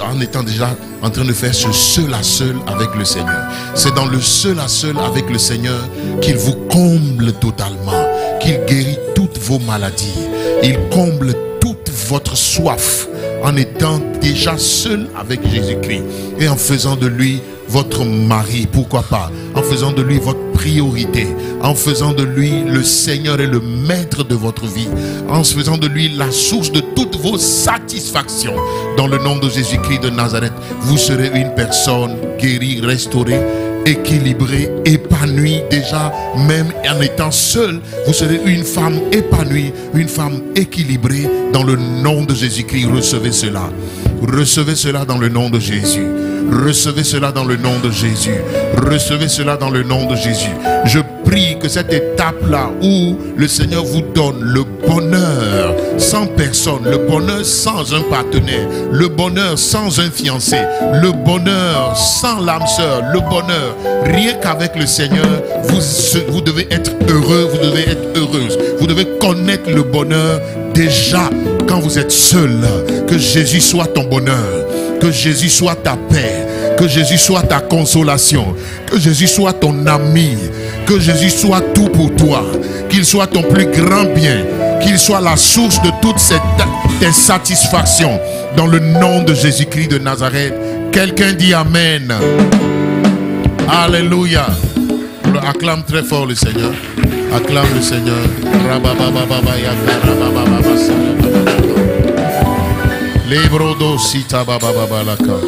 en étant déjà en train de faire ce seul à seul avec le Seigneur. C'est dans le seul à seul avec le Seigneur qu'il vous comble totalement, qu'il guérit toutes vos maladies, il comble toute votre soif en étant déjà seul avec Jésus-Christ et en faisant de lui votre mari, pourquoi pas, en faisant de lui votre priorité, en faisant de lui le Seigneur et le maître de votre vie, en faisant de lui la source de toutes vos satisfactions. Dans le nom de Jésus-Christ de Nazareth, vous serez une personne guérie, restaurée, équilibrée, épanouie déjà, même en étant seule, vous serez une femme épanouie, une femme équilibrée dans le nom de Jésus-Christ. Recevez cela. Recevez cela dans le nom de Jésus. Recevez cela dans le nom de Jésus. Recevez cela dans le nom de Jésus. Je prie que cette étape-là où le Seigneur vous donne le bonheur sans personne, le bonheur sans un partenaire, le bonheur sans un fiancé, le bonheur sans l'âme sœur, le bonheur rien qu'avec le Seigneur, vous devez être heureux, vous devez être heureuse. Vous devez connaître le bonheur déjà quand vous êtes seul. Que Jésus soit ton bonheur, que Jésus soit ta paix, que Jésus soit ta consolation, que Jésus soit ton ami, que Jésus soit tout pour toi, qu'il soit ton plus grand bien, qu'il soit la source de toutes tes satisfactions dans le nom de Jésus-Christ de Nazareth. Quelqu'un dit Amen. Alléluia. Acclame très fort le Seigneur. Acclame le Seigneur. Lebrodo sita baba baba laka.